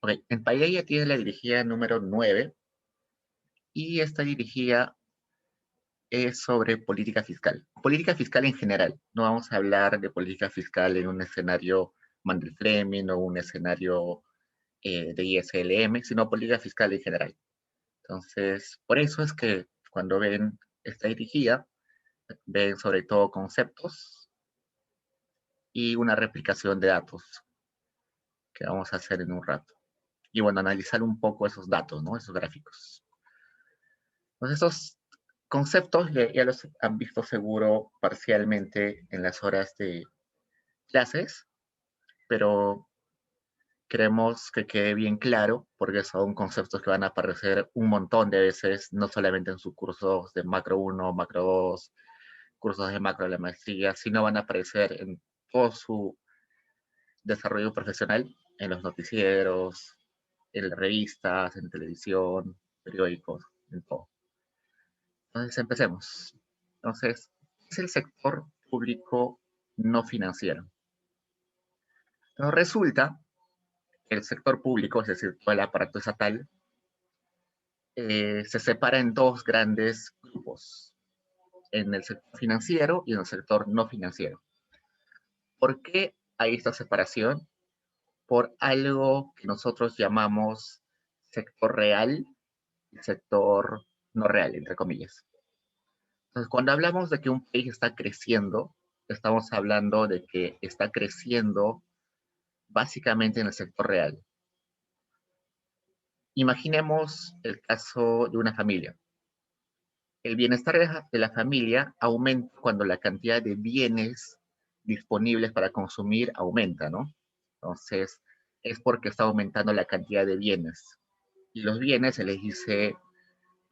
Ok, en Paideia tiene la dirigida número 9 y esta dirigida es sobre política fiscal. Política fiscal en general. No vamos a hablar de política fiscal en un escenario Mandel-Fleming o un escenario de ISLM, sino política fiscal en general. Entonces, por eso es que cuando ven esta dirigida, ven sobre todo conceptos y una replicación de datos que vamos a hacer en un rato. Y bueno, analizar un poco esos datos, ¿no? Esos gráficos. Entonces, esos conceptos ya los han visto seguro parcialmente en las horas de clases, pero queremos que quede bien claro porque son conceptos que van a aparecer un montón de veces, no solamente en sus cursos de macro 1, macro 2, cursos de macro de la maestría, sino van a aparecer en todo su desarrollo profesional, en los noticieros, en las revistas, en televisión, periódicos, en todo. Entonces, empecemos. Entonces, ¿qué es el sector público no financiero? Entonces, resulta que el sector público, es decir, todo el aparato estatal, se separa en dos grandes grupos, en el sector financiero y en el sector no financiero. ¿Por qué hay esta separación? Por algo que nosotros llamamos sector real y sector no real, entre comillas. Entonces, cuando hablamos de que un país está creciendo, estamos hablando de que está creciendo básicamente en el sector real. Imaginemos el caso de una familia. El bienestar de la familia aumenta cuando la cantidad de bienes disponibles para consumir aumenta, ¿no? Entonces, es porque está aumentando la cantidad de bienes. Y los bienes, se les dice,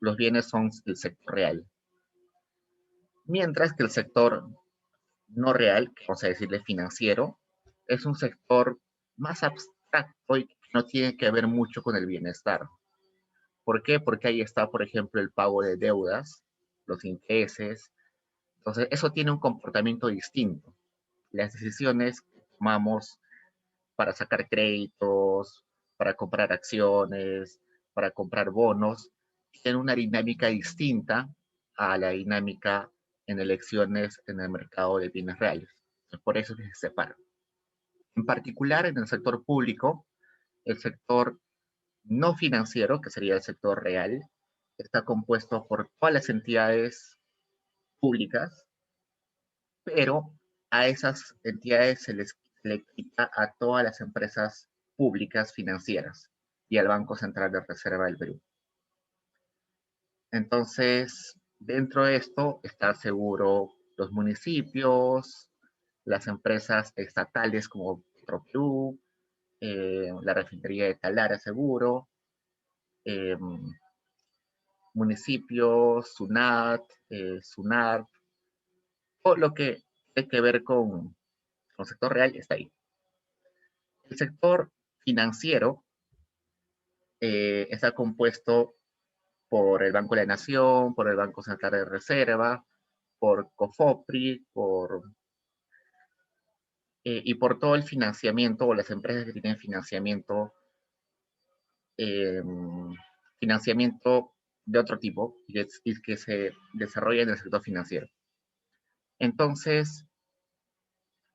los bienes son el sector real. Mientras que el sector no real, que vamos a decirle financiero, es un sector más abstracto y que no tiene que ver mucho con el bienestar. ¿Por qué? Porque ahí está, por ejemplo, el pago de deudas, los intereses. Entonces, eso tiene un comportamiento distinto. Las decisiones que tomamos para sacar créditos, para comprar acciones, para comprar bonos, tienen una dinámica distinta a la dinámica en elecciones en el mercado de bienes reales. Por eso se separan. En particular, en el sector público, el sector no financiero, que sería el sector real, está compuesto por todas las entidades públicas, pero a esas entidades se les le quita a todas las empresas públicas financieras y al Banco Central de Reserva del Perú. Entonces, dentro de esto está seguro los municipios, las empresas estatales como Petroperú, la refinería de Talara seguro, eh, municipios, SUNAT, SUNAR, todo lo que tiene que ver con el sector real está ahí. El sector financiero está compuesto por el Banco de la Nación, por el Banco Central de Reserva, por COFOPRI, y por todo el financiamiento o las empresas que tienen eh, financiamiento de otro tipo y que se desarrolla en el sector financiero. Entonces,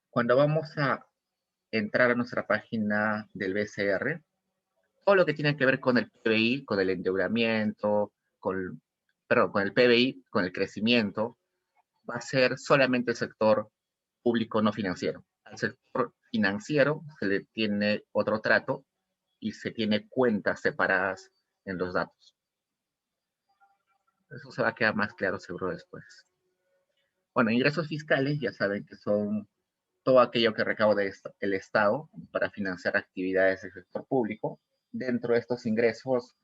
cuando vamos a entrar a nuestra página del BCR, todo lo que tiene que ver con el PBI, con el endeudamiento, con el PBI, con el crecimiento, va a ser solamente el sector público no financiero. Al sector financiero se le tiene otro trato y se tiene cuentas separadas en los datos. Eso se va a quedar más claro seguro después. Bueno, ingresos fiscales ya saben que son todo aquello que recauda el Estado para financiar actividades del sector público. Dentro de estos ingresos,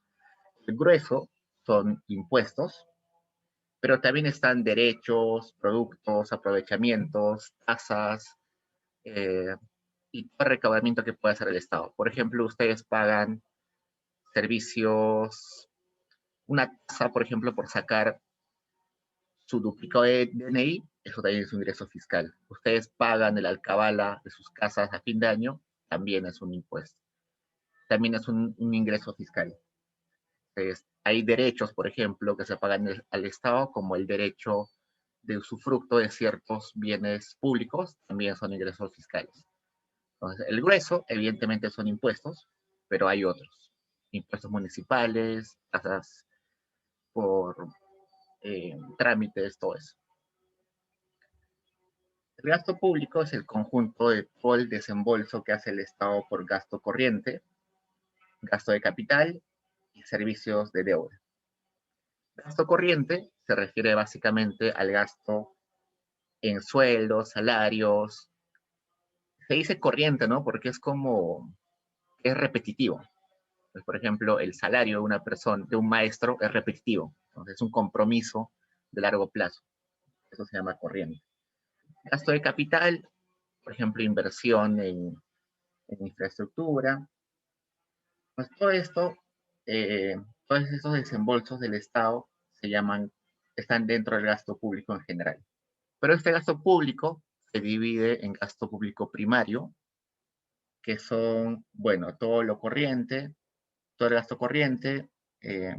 el grueso son impuestos, pero también están derechos, productos, aprovechamientos, tasas y todo el recaudamiento que puede hacer el Estado. Por ejemplo, ustedes pagan servicios, una tasa, por ejemplo, por sacar su duplicado de DNI, eso también es un ingreso fiscal. Ustedes pagan el alcabala de sus casas a fin de año, también es un impuesto. también es un ingreso fiscal. Entonces, hay derechos, por ejemplo, que se pagan al Estado, como el derecho de usufructo de ciertos bienes públicos, también son ingresos fiscales. Entonces, el grueso, evidentemente, son impuestos, pero hay otros. Impuestos municipales, tasas por trámites, todo eso. El gasto público es el conjunto de todo el desembolso que hace el Estado por gasto corriente, gasto de capital y servicios de deuda. Gasto corriente se refiere básicamente al gasto en sueldos, salarios. Se dice corriente, ¿no? Porque es como, es repetitivo. Pues, por ejemplo, el salario de una persona, de un maestro, es repetitivo. Entonces, es un compromiso de largo plazo. Eso se llama corriente. Gasto de capital, por ejemplo, inversión en infraestructura. Pues todo esto, eh, todos esos desembolsos del Estado se llaman, están dentro del gasto público en general. Pero este gasto público se divide en gasto público primario, que son, bueno, todo lo corriente, todo el gasto corriente, eh,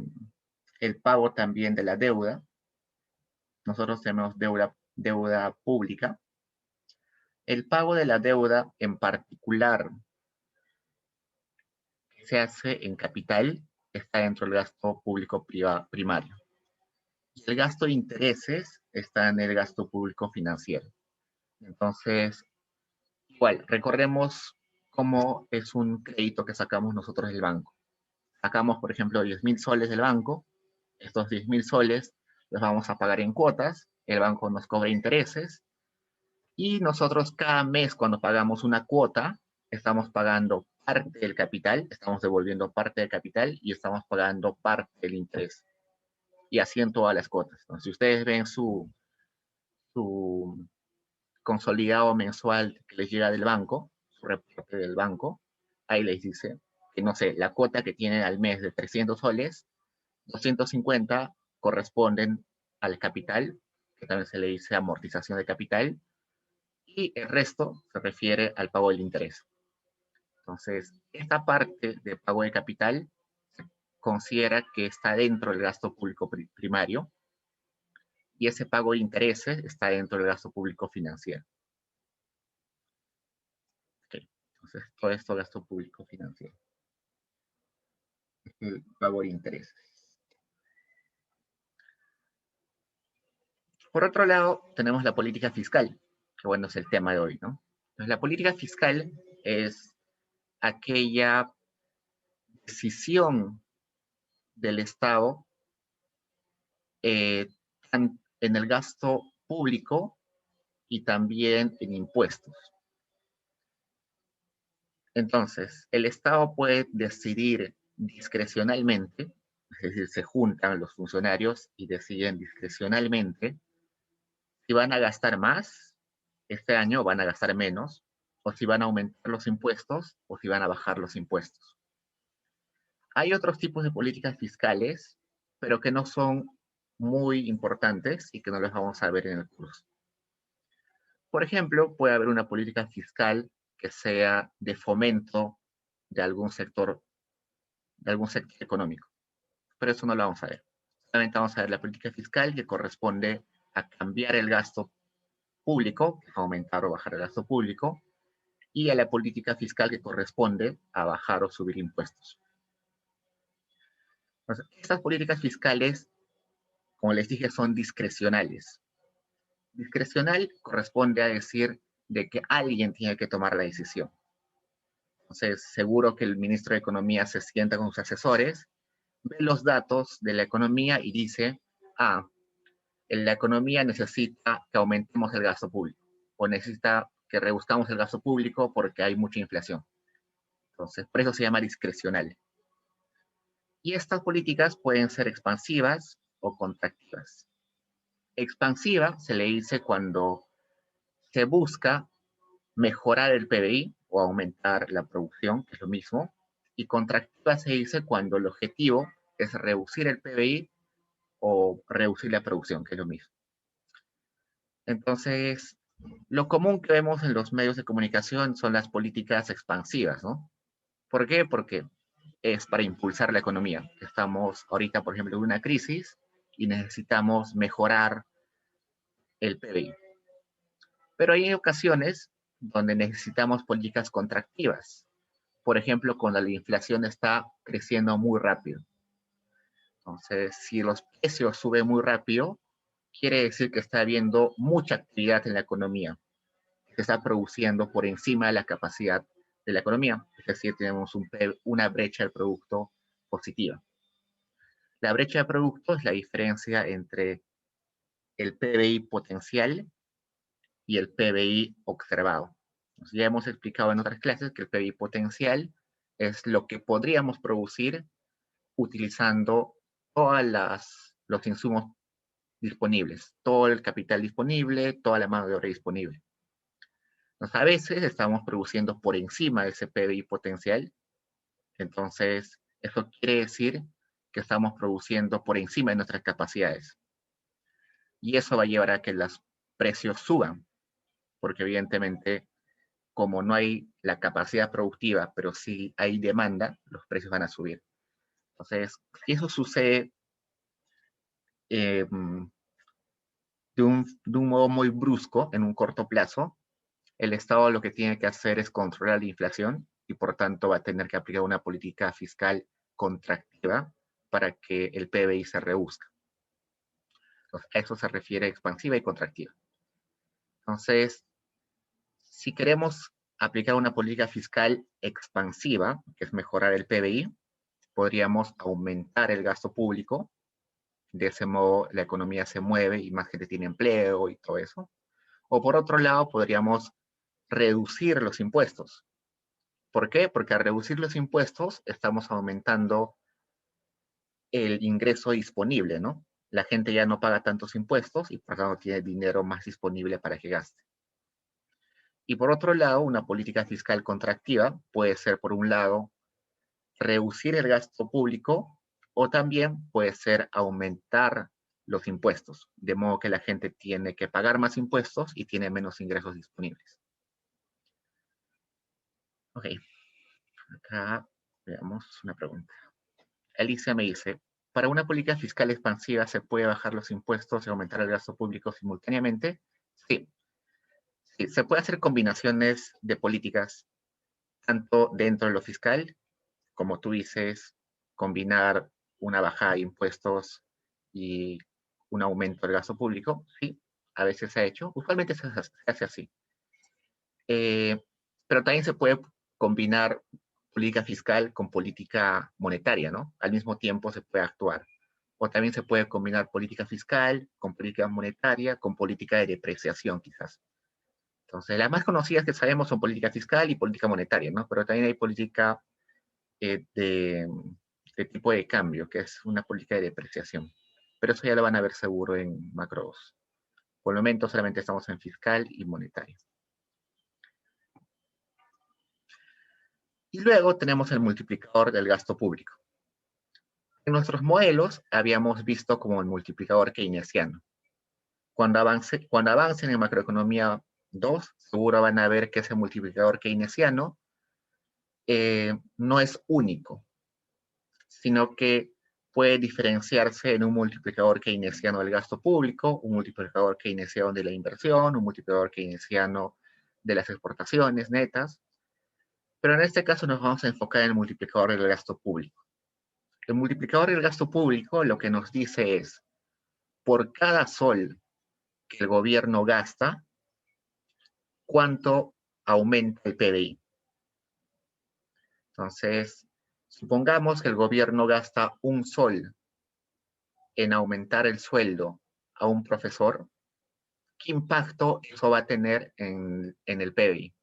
el pago también de la deuda. Nosotros tenemos deuda pública. El pago de la deuda en particular que se hace en capital está dentro del gasto público primario. Y el gasto de intereses está en el gasto público financiero. Entonces, igual, recordemos cómo es un crédito que sacamos nosotros del banco. Sacamos, por ejemplo, 10.000 soles del banco. Estos 10.000 soles los vamos a pagar en cuotas. El banco nos cobra intereses. Y nosotros cada mes cuando pagamos una cuota, estamos pagando parte del capital, estamos devolviendo parte del capital y estamos pagando parte del interés. Y así en todas las cuotas. Entonces, si ustedes ven su consolidado mensual que les llega del banco, su reporte del banco, ahí les dice que, no sé, la cuota que tienen al mes de 300 soles, 250 corresponden al capital, que también se le dice amortización de capital, y el resto se refiere al pago del interés. Entonces, esta parte de pago de capital se considera que está dentro del gasto público primario y ese pago de intereses está dentro del gasto público financiero. Okay. Entonces, todo esto es gasto público financiero. El pago de intereses. Por otro lado, tenemos la política fiscal, que bueno, es el tema de hoy, ¿no? Entonces, la política fiscal es aquella decisión del Estado eh, en el gasto público y también en impuestos. Entonces, el Estado puede decidir discrecionalmente, es decir, se juntan los funcionarios y deciden discrecionalmente si van a gastar más este año o van a gastar menos, o si van a aumentar los impuestos o si van a bajar los impuestos. Hay otros tipos de políticas fiscales, pero que no son muy importantes y que no los vamos a ver en el curso. Por ejemplo, puede haber una política fiscal que sea de fomento de de algún sector económico, pero eso no lo vamos a ver. Solamente vamos a ver la política fiscal que corresponde a cambiar el gasto público, aumentar o bajar el gasto público, y a la política fiscal que corresponde a bajar o subir impuestos. Entonces, estas políticas fiscales, como les dije, son discrecionales. Discrecional corresponde a decir de que alguien tiene que tomar la decisión. Entonces, seguro que el ministro de Economía se sienta con sus asesores, ve los datos de la economía y dice, la economía necesita que aumentemos el gasto público o necesita que reduzcamos el gasto público porque hay mucha inflación. Entonces, por eso se llama discrecional. Y estas políticas pueden ser expansivas o contractivas. Expansiva se le dice cuando se busca mejorar el PBI o aumentar la producción, que es lo mismo, y contractiva se dice cuando el objetivo es reducir el PBI o reducir la producción, que es lo mismo. Entonces, lo común que vemos en los medios de comunicación son las políticas expansivas, ¿no? ¿Por qué? Porque es para impulsar la economía. Estamos ahorita, por ejemplo, en una crisis y necesitamos mejorar el PBI. Pero hay ocasiones donde necesitamos políticas contractivas. Por ejemplo, cuando la inflación está creciendo muy rápido. Entonces, si los precios suben muy rápido, quiere decir que está habiendo mucha actividad en la economía, que está produciendo por encima de la capacidad de la economía. Es decir, tenemos una brecha de producto positiva. La brecha de producto es la diferencia entre el PBI potencial y el PBI observado. Entonces, ya hemos explicado en otras clases que el PBI potencial es lo que podríamos producir utilizando todos los insumos disponibles, todo el capital disponible, toda la mano de obra disponible. Entonces, a veces estamos produciendo por encima de ese PBI potencial, entonces eso quiere decir que estamos produciendo por encima de nuestras capacidades. Y eso va a llevar a que los precios suban, porque evidentemente, como no hay la capacidad productiva, pero sí hay demanda, los precios van a subir. Entonces, si eso sucede de un modo muy brusco, en un corto plazo, el Estado lo que tiene que hacer es controlar la inflación y por tanto va a tener que aplicar una política fiscal contractiva para que el PBI se reduzca. Entonces, a eso se refiere expansiva y contractiva. Entonces, si queremos aplicar una política fiscal expansiva, que es mejorar el PBI, podríamos aumentar el gasto público. De ese modo, la economía se mueve y más gente tiene empleo y todo eso. O por otro lado, podríamos reducir los impuestos. ¿Por qué? Porque al reducir los impuestos estamos aumentando el ingreso disponible, ¿no? La gente ya no paga tantos impuestos y por tanto tiene dinero más disponible para que gaste. Y por otro lado, una política fiscal contractiva puede ser, por un lado, reducir el gasto público o también puede ser aumentar los impuestos, de modo que la gente tiene que pagar más impuestos y tiene menos ingresos disponibles. Ok, acá veamos una pregunta. Alicia me dice, ¿para una política fiscal expansiva se puede bajar los impuestos y aumentar el gasto público simultáneamente? Sí, sí, se puede hacer combinaciones de políticas, tanto dentro de lo fiscal, como tú dices, combinar una bajada de impuestos y un aumento del gasto público, sí, a veces se ha hecho, usualmente se hace así. Pero también se puede combinar política fiscal con política monetaria, ¿no? Al mismo tiempo se puede actuar. O también se puede combinar política fiscal con política monetaria, con política de depreciación, quizás. Entonces, las más conocidas que sabemos son política fiscal y política monetaria, ¿no? Pero también hay política de tipo de cambio, que es una política de depreciación. Pero eso ya lo van a ver seguro en macro 2. Por el momento solamente estamos en fiscal y monetario. Y luego tenemos el multiplicador del gasto público. En nuestros modelos habíamos visto como el multiplicador keynesiano. Cuando avancen en macroeconomía 2, seguro van a ver que ese multiplicador keynesiano no es único, sino que puede diferenciarse en un multiplicador keynesiano del gasto público, un multiplicador keynesiano de la inversión, un multiplicador keynesiano de las exportaciones netas, pero en este caso nos vamos a enfocar en el multiplicador del gasto público. El multiplicador del gasto público lo que nos dice es, por cada sol que el gobierno gasta, ¿cuánto aumenta el PBI? Entonces, supongamos que el gobierno gasta un sol en aumentar el sueldo a un profesor, ¿qué impacto eso va a tener en el PBI?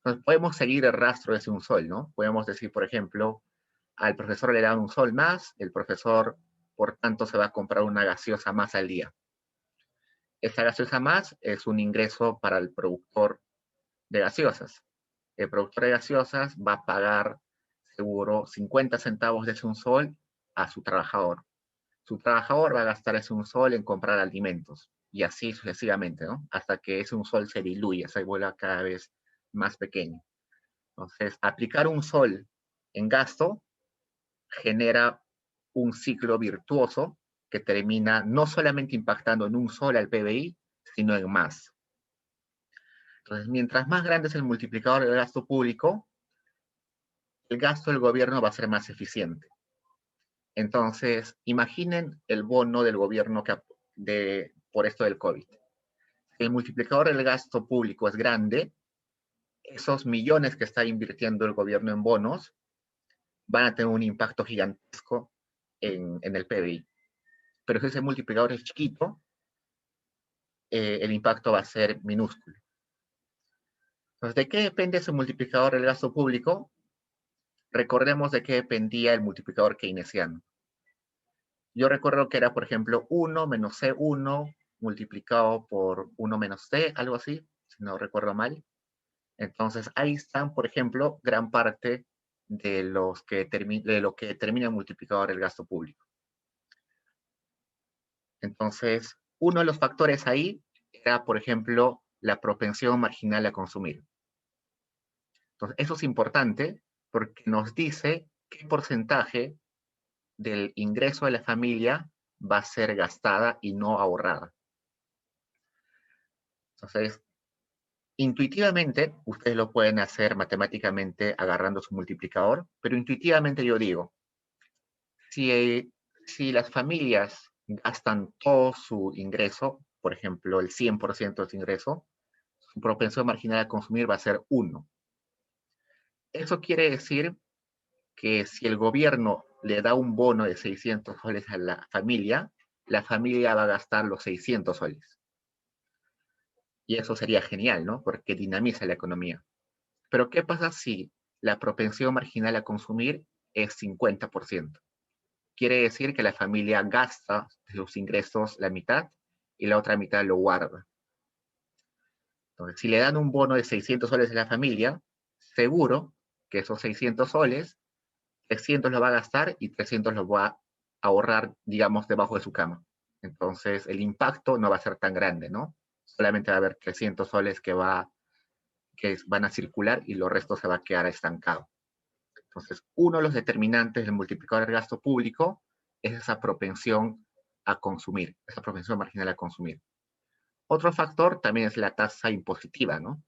Entonces, podemos seguir el rastro de ese un sol, ¿no? Podemos decir, por ejemplo, al profesor le dan un sol más, el profesor, por tanto, se va a comprar una gaseosa más al día. Esa gaseosa más es un ingreso para el productor de gaseosas. El productor de gaseosas va a pagar seguro 50 centavos de ese un sol a su trabajador. Su trabajador va a gastar ese un sol en comprar alimentos y así sucesivamente, ¿no? Hasta que ese un sol se diluya, se vuelva cada vez más pequeño. Entonces, aplicar un sol en gasto, genera un ciclo virtuoso que termina no solamente impactando en un solo al PBI, sino en más. Entonces, mientras más grande es el multiplicador del gasto público, el gasto del gobierno va a ser más eficiente. Entonces, imaginen el bono del gobierno por esto del COVID. Si el multiplicador del gasto público es grande, esos millones que está invirtiendo el gobierno en bonos van a tener un impacto gigantesco en el PBI. Pero si ese multiplicador es chiquito, el impacto va a ser minúsculo. Entonces, ¿de qué depende ese multiplicador del gasto público? Recordemos de qué dependía el multiplicador keynesiano. Yo recuerdo que era, por ejemplo, 1 menos C1 multiplicado por 1 menos C, algo así, si no recuerdo mal. Entonces, ahí están, por ejemplo, gran parte de lo que determina el multiplicador del gasto público. Entonces, uno de los factores ahí era, por ejemplo, la propensión marginal a consumir. Entonces, eso es importante porque nos dice qué porcentaje del ingreso de la familia va a ser gastada y no ahorrada. Entonces, intuitivamente, ustedes lo pueden hacer matemáticamente agarrando su multiplicador, pero intuitivamente yo digo, si las familias gastan todo su ingreso, por ejemplo, el 100% de su ingreso, su propensión marginal a consumir va a ser 1. Eso quiere decir que si el gobierno le da un bono de 600 soles a la familia va a gastar los 600 soles. Y eso sería genial, ¿no? Porque dinamiza la economía. Pero ¿qué pasa si la propensión marginal a consumir es 50%? Quiere decir que la familia gasta de sus ingresos la mitad y la otra mitad lo guarda. Entonces, si le dan un bono de 600 soles a la familia, seguro que esos 600 soles, 300 los va a gastar y 300 los va a ahorrar, digamos, debajo de su cama. Entonces, el impacto no va a ser tan grande, ¿no? Solamente va a haber 300 soles que van a circular y los restos se va a quedar estancado. Entonces, uno de los determinantes del multiplicador del gasto público es esa propensión a consumir, esa propensión marginal a consumir. Otro factor también es la tasa impositiva, ¿no?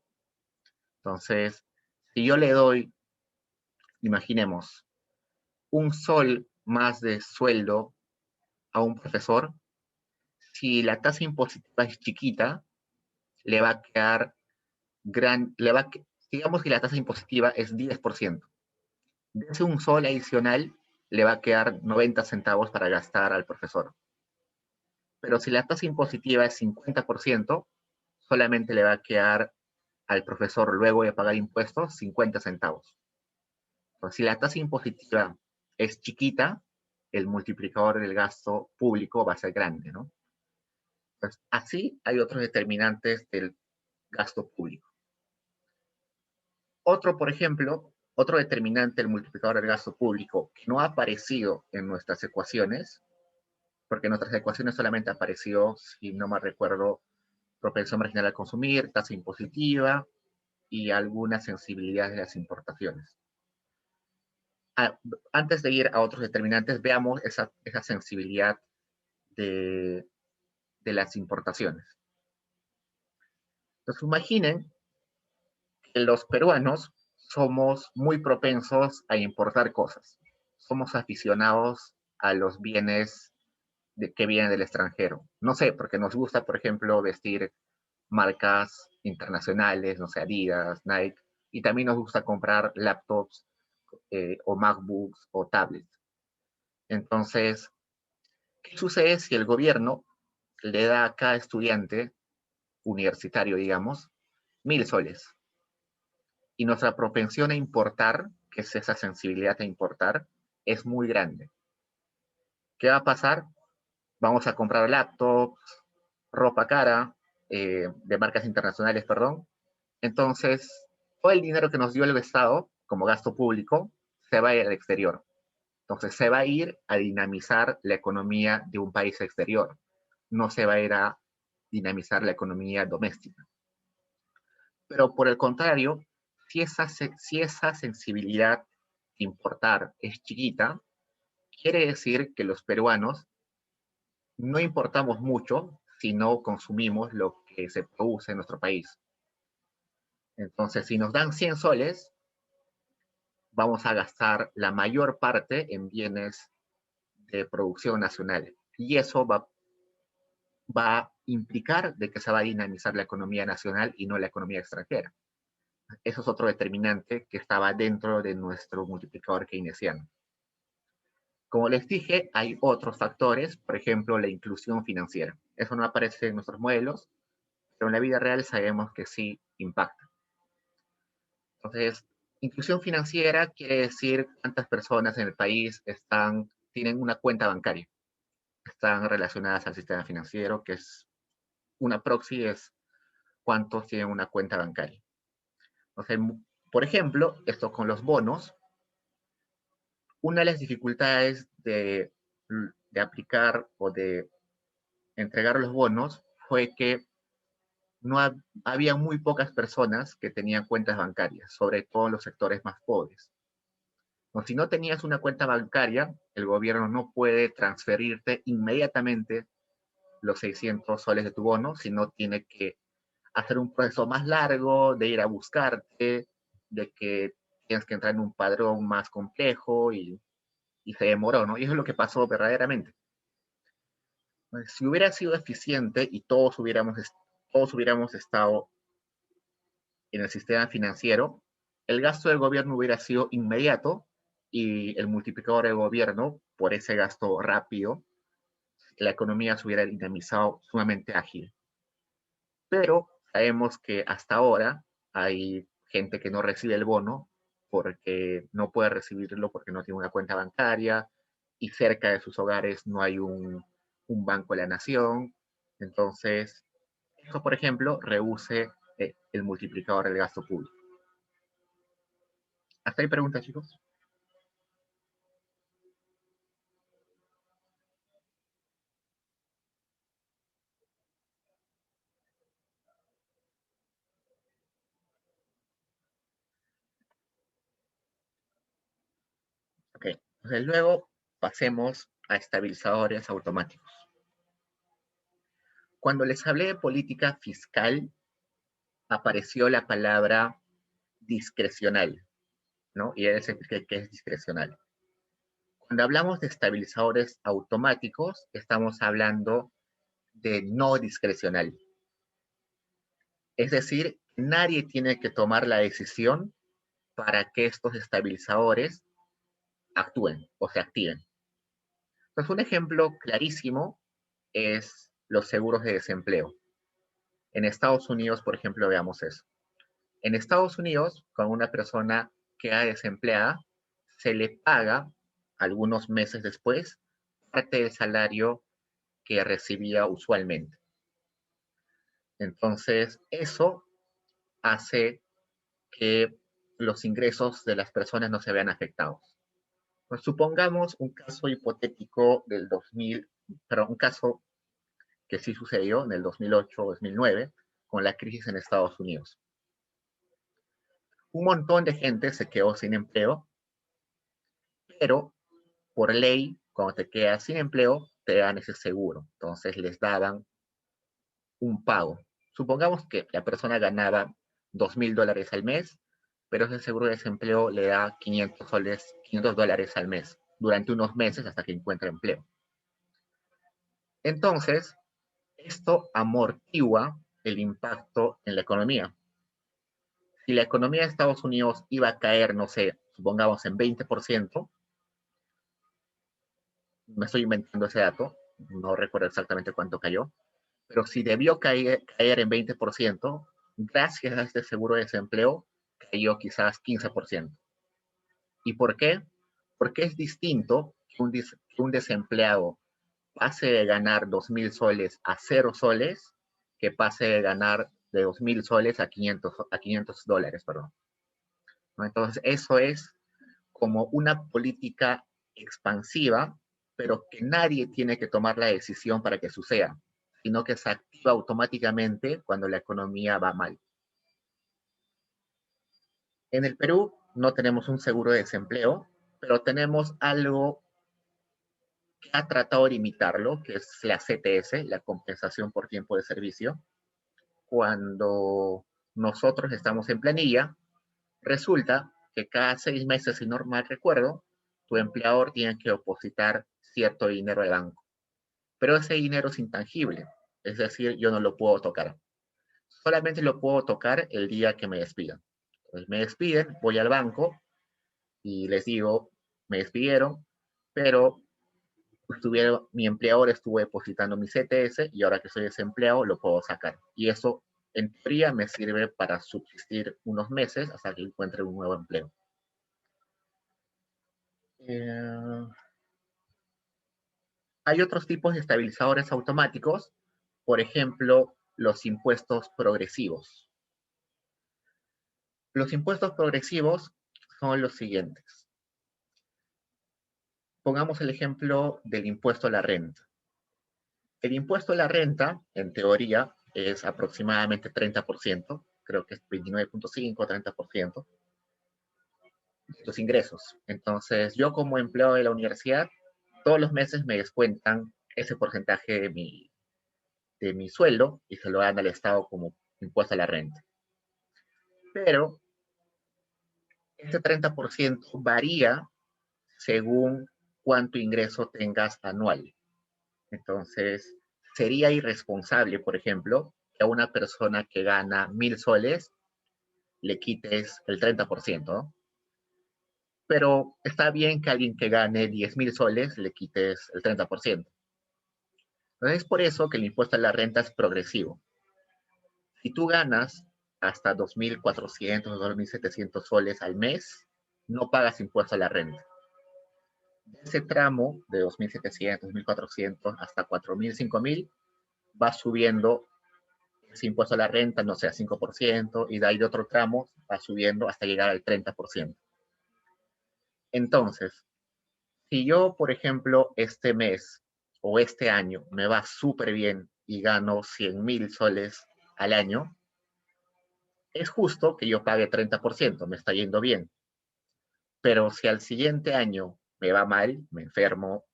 Entonces, si yo le doy, imaginemos, un sol más de sueldo a un profesor, si la tasa impositiva es chiquita, le va a quedar digamos que la tasa impositiva es 10%. De ese un sol adicional, le va a quedar 90 centavos para gastar al profesor. Pero si la tasa impositiva es 50%, solamente le va a quedar al profesor, luego de pagar impuestos, 50 centavos. Entonces, si la tasa impositiva es chiquita, el multiplicador del gasto público va a ser grande, ¿no? Entonces, así hay otros determinantes del gasto público. Por ejemplo, otro determinante del multiplicador del gasto público que no ha aparecido en nuestras ecuaciones, porque en nuestras ecuaciones solamente apareció, si no me recuerdo, propensión marginal al consumir, tasa impositiva y alguna sensibilidad de las importaciones. Antes de ir a otros determinantes, veamos esa sensibilidad de las importaciones. Entonces, imaginen que los peruanos somos muy propensos a importar cosas. Somos aficionados a los bienes que vienen del extranjero. No sé, porque nos gusta, por ejemplo, vestir marcas internacionales, no sé, Adidas, Nike, y también nos gusta comprar laptops o MacBooks o tablets. Entonces, ¿qué sucede si el gobierno le da a cada estudiante universitario, digamos, 1.000 soles? Y nuestra propensión a importar, que es esa sensibilidad a importar, es muy grande. ¿Qué va a pasar? Vamos a comprar laptops, ropa cara, de marcas internacionales, perdón. Entonces, todo el dinero que nos dio el Estado como gasto público se va a ir al exterior. Entonces, se va a ir a dinamizar la economía de un país exterior. No se va a ir a dinamizar la economía doméstica. Pero por el contrario, si esa sensibilidad importar es chiquita, quiere decir que los peruanos no importamos mucho si no consumimos lo que se produce en nuestro país. Entonces, si nos dan 100 soles, vamos a gastar la mayor parte en bienes de producción nacional. Y eso va a implicar de que se va a dinamizar la economía nacional y no la economía extranjera. Eso es otro determinante que estaba dentro de nuestro multiplicador keynesiano. Como les dije, hay otros factores, por ejemplo, la inclusión financiera. Eso no aparece en nuestros modelos, pero en la vida real sabemos que sí impacta. Entonces, inclusión financiera quiere decir cuántas personas en el país tienen una cuenta bancaria, están relacionadas al sistema financiero, que es una proxy, es cuántos tienen una cuenta bancaria. Entonces, por ejemplo, esto con los bonos, una de las dificultades de aplicar o de entregar los bonos fue que no había muy pocas personas que tenían cuentas bancarias, sobre todo en los sectores más pobres. O si no tenías una cuenta bancaria, el gobierno no puede transferirte inmediatamente los 600 soles de tu bono, sino tiene que hacer un proceso más largo de ir a buscarte, de que tienes que entrar en un padrón más complejo y se demoró, ¿no? Y eso es lo que pasó verdaderamente. Si hubiera sido eficiente y todos hubiéramos estado en el sistema financiero, el gasto del gobierno hubiera sido inmediato y el multiplicador del gobierno, por ese gasto rápido, la economía se hubiera dinamizado sumamente ágil. Pero sabemos que hasta ahora hay gente que no recibe el bono porque no puede recibirlo porque no tiene una cuenta bancaria y cerca de sus hogares no hay un banco de la nación. Entonces, eso, por ejemplo, reduce el multiplicador del gasto público. ¿Hasta ahí preguntas, chicos? Ok. Entonces, luego pasemos a estabilizadores automáticos. Cuando les hablé de política fiscal, apareció la palabra discrecional, ¿no? Y es que es discrecional. Cuando hablamos de estabilizadores automáticos, estamos hablando de no discrecional. Es decir, nadie tiene que tomar la decisión para que estos estabilizadores actúen o se activen. Entonces, un ejemplo clarísimo es los seguros de desempleo. En Estados Unidos, por ejemplo, veamos eso. En Estados Unidos, cuando una persona queda desempleada, se le paga algunos meses después parte del salario que recibía usualmente. Entonces, eso hace que los ingresos de las personas no se vean afectados. Pues supongamos un caso hipotético del 2000, pero un caso que sí sucedió en el 2008-2009 con la crisis en Estados Unidos. Un montón de gente se quedó sin empleo, pero por ley, cuando te quedas sin empleo, te dan ese seguro. Entonces les daban un pago. Supongamos que la persona ganaba $2,000 al mes, pero ese seguro de desempleo le da 500 soles, $500 al mes durante unos meses hasta que encuentre empleo. Entonces, esto amortigua el impacto en la economía. Si la economía de Estados Unidos iba a caer, no sé, supongamos en 20%, me estoy inventando ese dato, no recuerdo exactamente cuánto cayó, pero si debió caer en 20%, gracias a este seguro de desempleo, cayó quizás 15%. ¿Y por qué? Porque es distinto que un desempleado pase de ganar 2,000 soles a 0 soles, que pase de ganar de 2,000 soles a 500 dólares, perdón. ¿No? Entonces, eso es como una política expansiva, pero que nadie tiene que tomar la decisión para que suceda, sino que se activa automáticamente cuando la economía va mal. En el Perú no tenemos un seguro de desempleo, pero tenemos algo que ha tratado de imitarlo, que es la CTS, la compensación por tiempo de servicio. Cuando nosotros estamos en planilla, resulta que cada 6 meses, si no mal recuerdo, tu empleador tiene que depositar cierto dinero al banco. Pero ese dinero es intangible, es decir, yo no lo puedo tocar. Solamente lo puedo tocar el día que me despidan. Entonces me despiden, voy al banco y les digo, me despidieron, pero mi empleador estuvo depositando mi CTS y ahora que soy desempleado lo puedo sacar. Y eso, en teoría, me sirve para subsistir unos meses hasta que encuentre un nuevo empleo. Eh, Hay otros tipos de estabilizadores automáticos, por ejemplo, los impuestos progresivos. Los impuestos progresivos son los siguientes. Pongamos el ejemplo del impuesto a la renta. El impuesto a la renta, en teoría, es aproximadamente 30%, creo que es 29.5, 30% de los ingresos. Entonces, yo como empleado de la universidad, todos los meses me descuentan ese porcentaje de mi sueldo y se lo dan al Estado como impuesto a la renta. Pero este 30% varía según cuánto ingreso tengas anual. Entonces, sería irresponsable, por ejemplo, que a una persona que gana 1.000 soles le quites el 30%, ¿no? Pero está bien que a alguien que gane 10.000 soles le quites el 30%. Entonces, es por eso que el impuesto a la renta es progresivo. Si tú ganas hasta 2.400 o 2.700 soles al mes, no pagas impuesto a la renta. Ese tramo de 2.700, 2.400 hasta 4.000, 5.000 va subiendo ese impuesto a la renta, no sé, a 5%, y de ahí de otro tramo va subiendo hasta llegar al 30%. Entonces, si yo, por ejemplo, este mes o este año me va súper bien y gano 100.000 soles al año, es justo que yo pague 30%, me está yendo bien. Pero si al siguiente año me va mal, me enfermo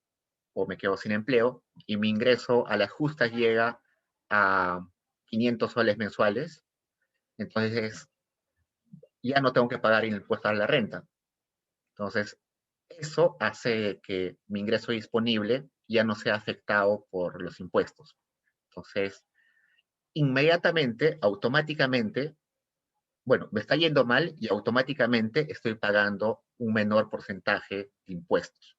o me quedo sin empleo y mi ingreso a las justas llega a 500 soles mensuales, entonces ya no tengo que pagar el impuesto a la renta. Entonces, eso hace que mi ingreso disponible ya no sea afectado por los impuestos. Entonces, inmediatamente, automáticamente, bueno, me está yendo mal y automáticamente estoy pagando un menor porcentaje de impuestos.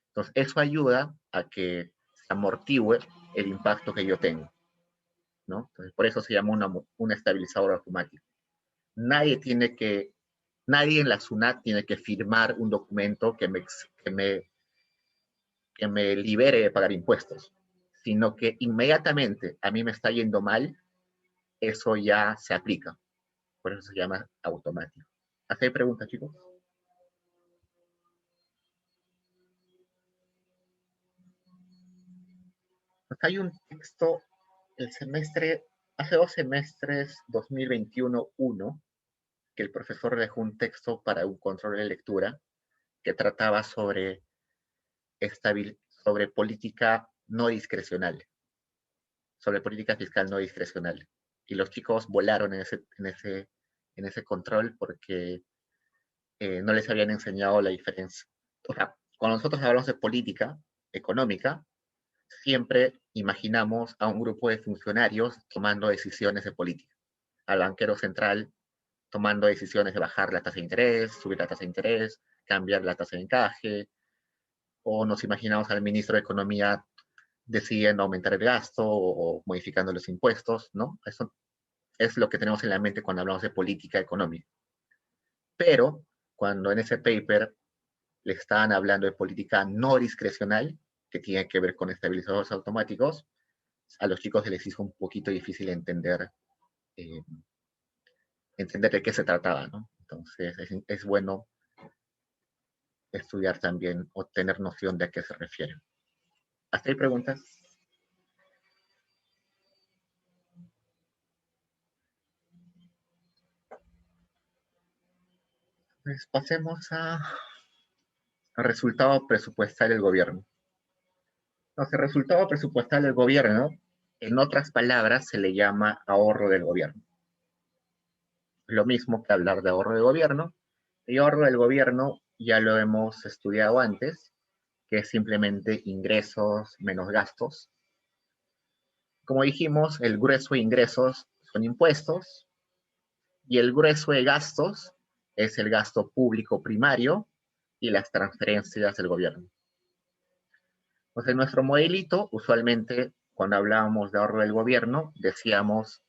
Entonces, eso ayuda a que se amortigüe el impacto que yo tengo, ¿no? Entonces, por eso se llama un estabilizador automático. Nadie tiene que, nadie en la SUNAT tiene que firmar un documento que me libere de pagar impuestos, sino que inmediatamente a mí me está yendo mal, eso ya se aplica. Por eso se llama automático. ¿Hasta hay preguntas, chicos? Acá hay un texto, el semestre, hace 2 semestres, 2021-1, que el profesor dejó un texto para un control de lectura que trataba sobre política no discrecional, sobre política fiscal no discrecional. Y los chicos volaron en ese control porque no les habían enseñado la diferencia. O sea, cuando nosotros hablamos de política económica, siempre imaginamos a un grupo de funcionarios tomando decisiones de política, al banquero central tomando decisiones de bajar la tasa de interés, subir la tasa de interés, cambiar la tasa de encaje, o nos imaginamos al ministro de Economía decidiendo aumentar el gasto o modificando los impuestos, ¿no? Eso es lo que tenemos en la mente cuando hablamos de política económica. Pero cuando en ese paper le estaban hablando de política no discrecional, que tiene que ver con estabilizadores automáticos, a los chicos se les hizo un poquito difícil eh, entender de qué se trataba, ¿no? Entonces es bueno estudiar también o tener noción de a qué se refiere. ¿Hasta hay preguntas? Pues pasemos al resultado presupuestal del gobierno. Entonces, el resultado presupuestal del gobierno, en otras palabras, se le llama ahorro del gobierno. Lo mismo que hablar de ahorro de gobierno. Y ahorro del gobierno ya lo hemos estudiado antes, que es simplemente ingresos menos gastos. Como dijimos, el grueso de ingresos son impuestos y el grueso de gastos es el gasto público primario y las transferencias del gobierno. Pues en nuestro modelito, usualmente, cuando hablábamos de ahorro del gobierno, decíamos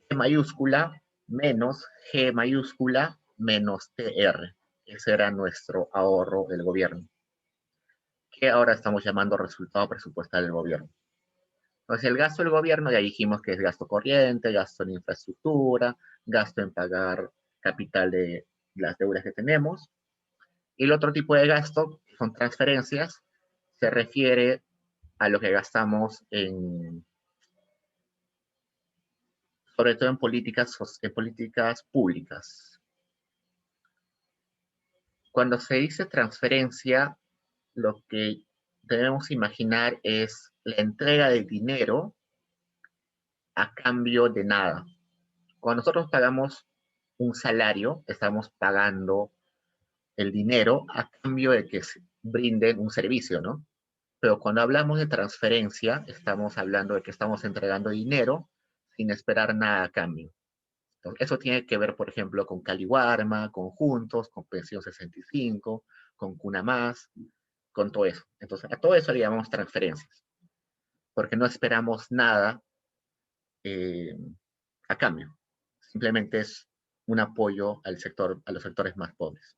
G mayúscula menos G mayúscula menos TR. Ese era nuestro ahorro del gobierno, que ahora estamos llamando resultado presupuestal del gobierno. Entonces, el gasto del gobierno ya dijimos que es gasto corriente, gasto en infraestructura, gasto en pagar capital de las deudas que tenemos. Y el otro tipo de gasto son transferencias, se refiere a lo que gastamos sobre todo en políticas públicas. Cuando se dice transferencia, lo que debemos imaginar es la entrega de dinero a cambio de nada. Cuando nosotros pagamos un salario, estamos pagando el dinero a cambio de que brinden un servicio, ¿no? Pero cuando hablamos de transferencia, estamos hablando de que estamos entregando dinero sin esperar nada a cambio. Entonces, eso tiene que ver, por ejemplo, con Caliwarma, con Juntos, con Pensión 65, con Cuna Más, con todo eso. Entonces, a todo eso le llamamos transferencias, porque no esperamos nada eh, a cambio. Simplemente es un apoyo al sector, a los sectores más pobres.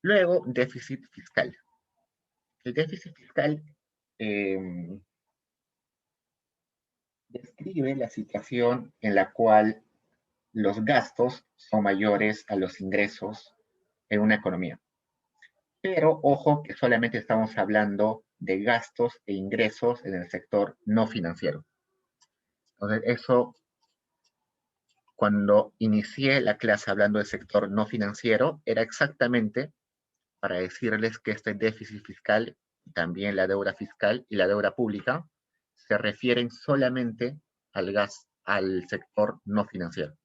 Luego, déficit fiscal. El déficit fiscal eh, describe la situación en la cual los gastos son mayores a los ingresos en una economía. Pero ojo que solamente estamos hablando de gastos e ingresos en el sector no financiero. Entonces, eso, cuando inicié la clase hablando del sector no financiero, era exactamente para decirles que este déficit fiscal, también la deuda fiscal y la deuda pública, se refieren solamente al sector no financiero.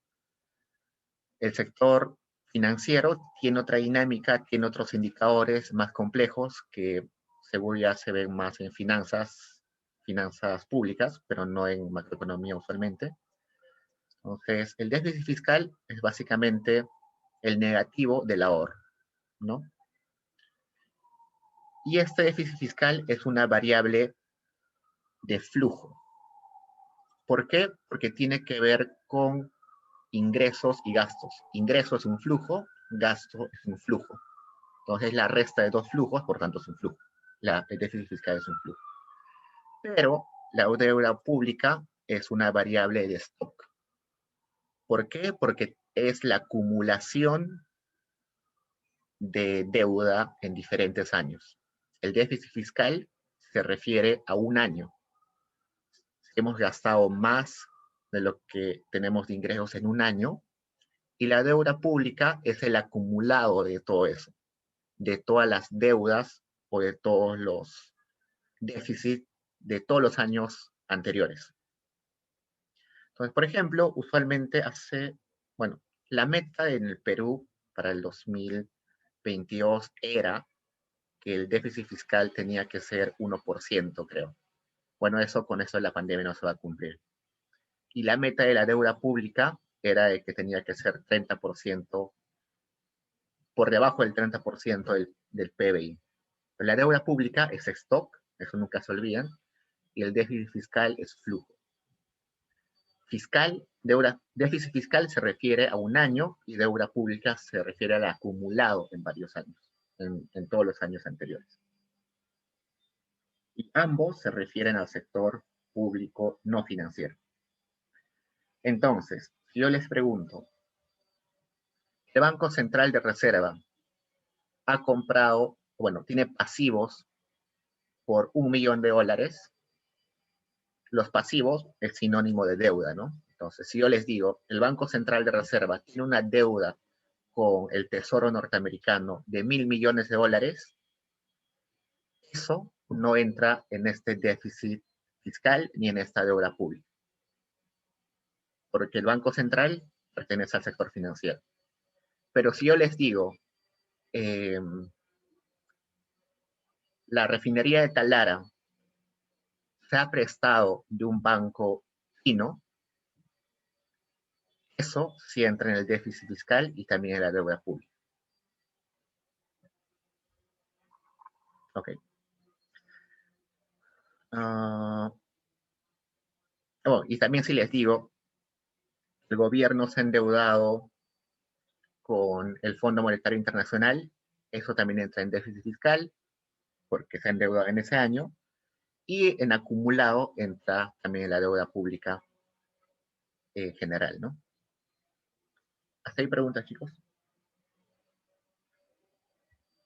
El sector financiero tiene otra dinámica, tiene otros indicadores más complejos que seguro ya se ven más en finanzas públicas, pero no en macroeconomía usualmente. Entonces, el déficit fiscal es básicamente el negativo del ahorro, ¿no? Y este déficit fiscal es una variable de flujo. ¿Por qué? Porque tiene que ver con ingresos y gastos. Ingreso es un flujo, gasto es un flujo. Entonces, la resta de dos flujos, por tanto, es un flujo. El déficit fiscal es un flujo. Pero la deuda pública es una variable de stock. ¿Por qué? Porque es la acumulación de deuda en diferentes años. El déficit fiscal se refiere a un año. Hemos gastado más de lo que tenemos de ingresos en un año y la deuda pública es el acumulado de todo eso, de todas las deudas o de todos los déficits de todos los años anteriores. Entonces, por ejemplo, usualmente bueno, la meta en el Perú para el 2022 era que el déficit fiscal tenía que ser 1%, creo. Bueno, con eso de la pandemia no se va a cumplir. Y la meta de la deuda pública era de que tenía que ser 30%, por debajo del 30% del PBI. La deuda pública es stock, eso nunca se olviden, y el déficit fiscal es flujo. Déficit fiscal se refiere a un año y deuda pública se refiere al acumulado en varios años, en todos los años anteriores. Y ambos se refieren al sector público no financiero. Entonces, si yo les pregunto, el Banco Central de Reserva ha comprado, bueno, tiene pasivos por $1 millón, los pasivos es sinónimo de deuda, ¿no? Entonces, si yo les digo, el Banco Central de Reserva tiene una deuda con el Tesoro norteamericano de $1.000 millones, eso no entra en este déficit fiscal ni en esta deuda pública, porque el Banco Central pertenece al sector financiero. Pero si yo les digo, eh, la refinería de Talara se ha prestado de un banco chino, eso sí entra en el déficit fiscal y también en la deuda pública. Ok. Oh, y también si les digo, el gobierno se ha endeudado con el Fondo Monetario Internacional, eso también entra en déficit fiscal, porque se ha endeudado en ese año, y en acumulado entra también en la deuda pública general, ¿no? ¿Hasta ahí preguntas, chicos?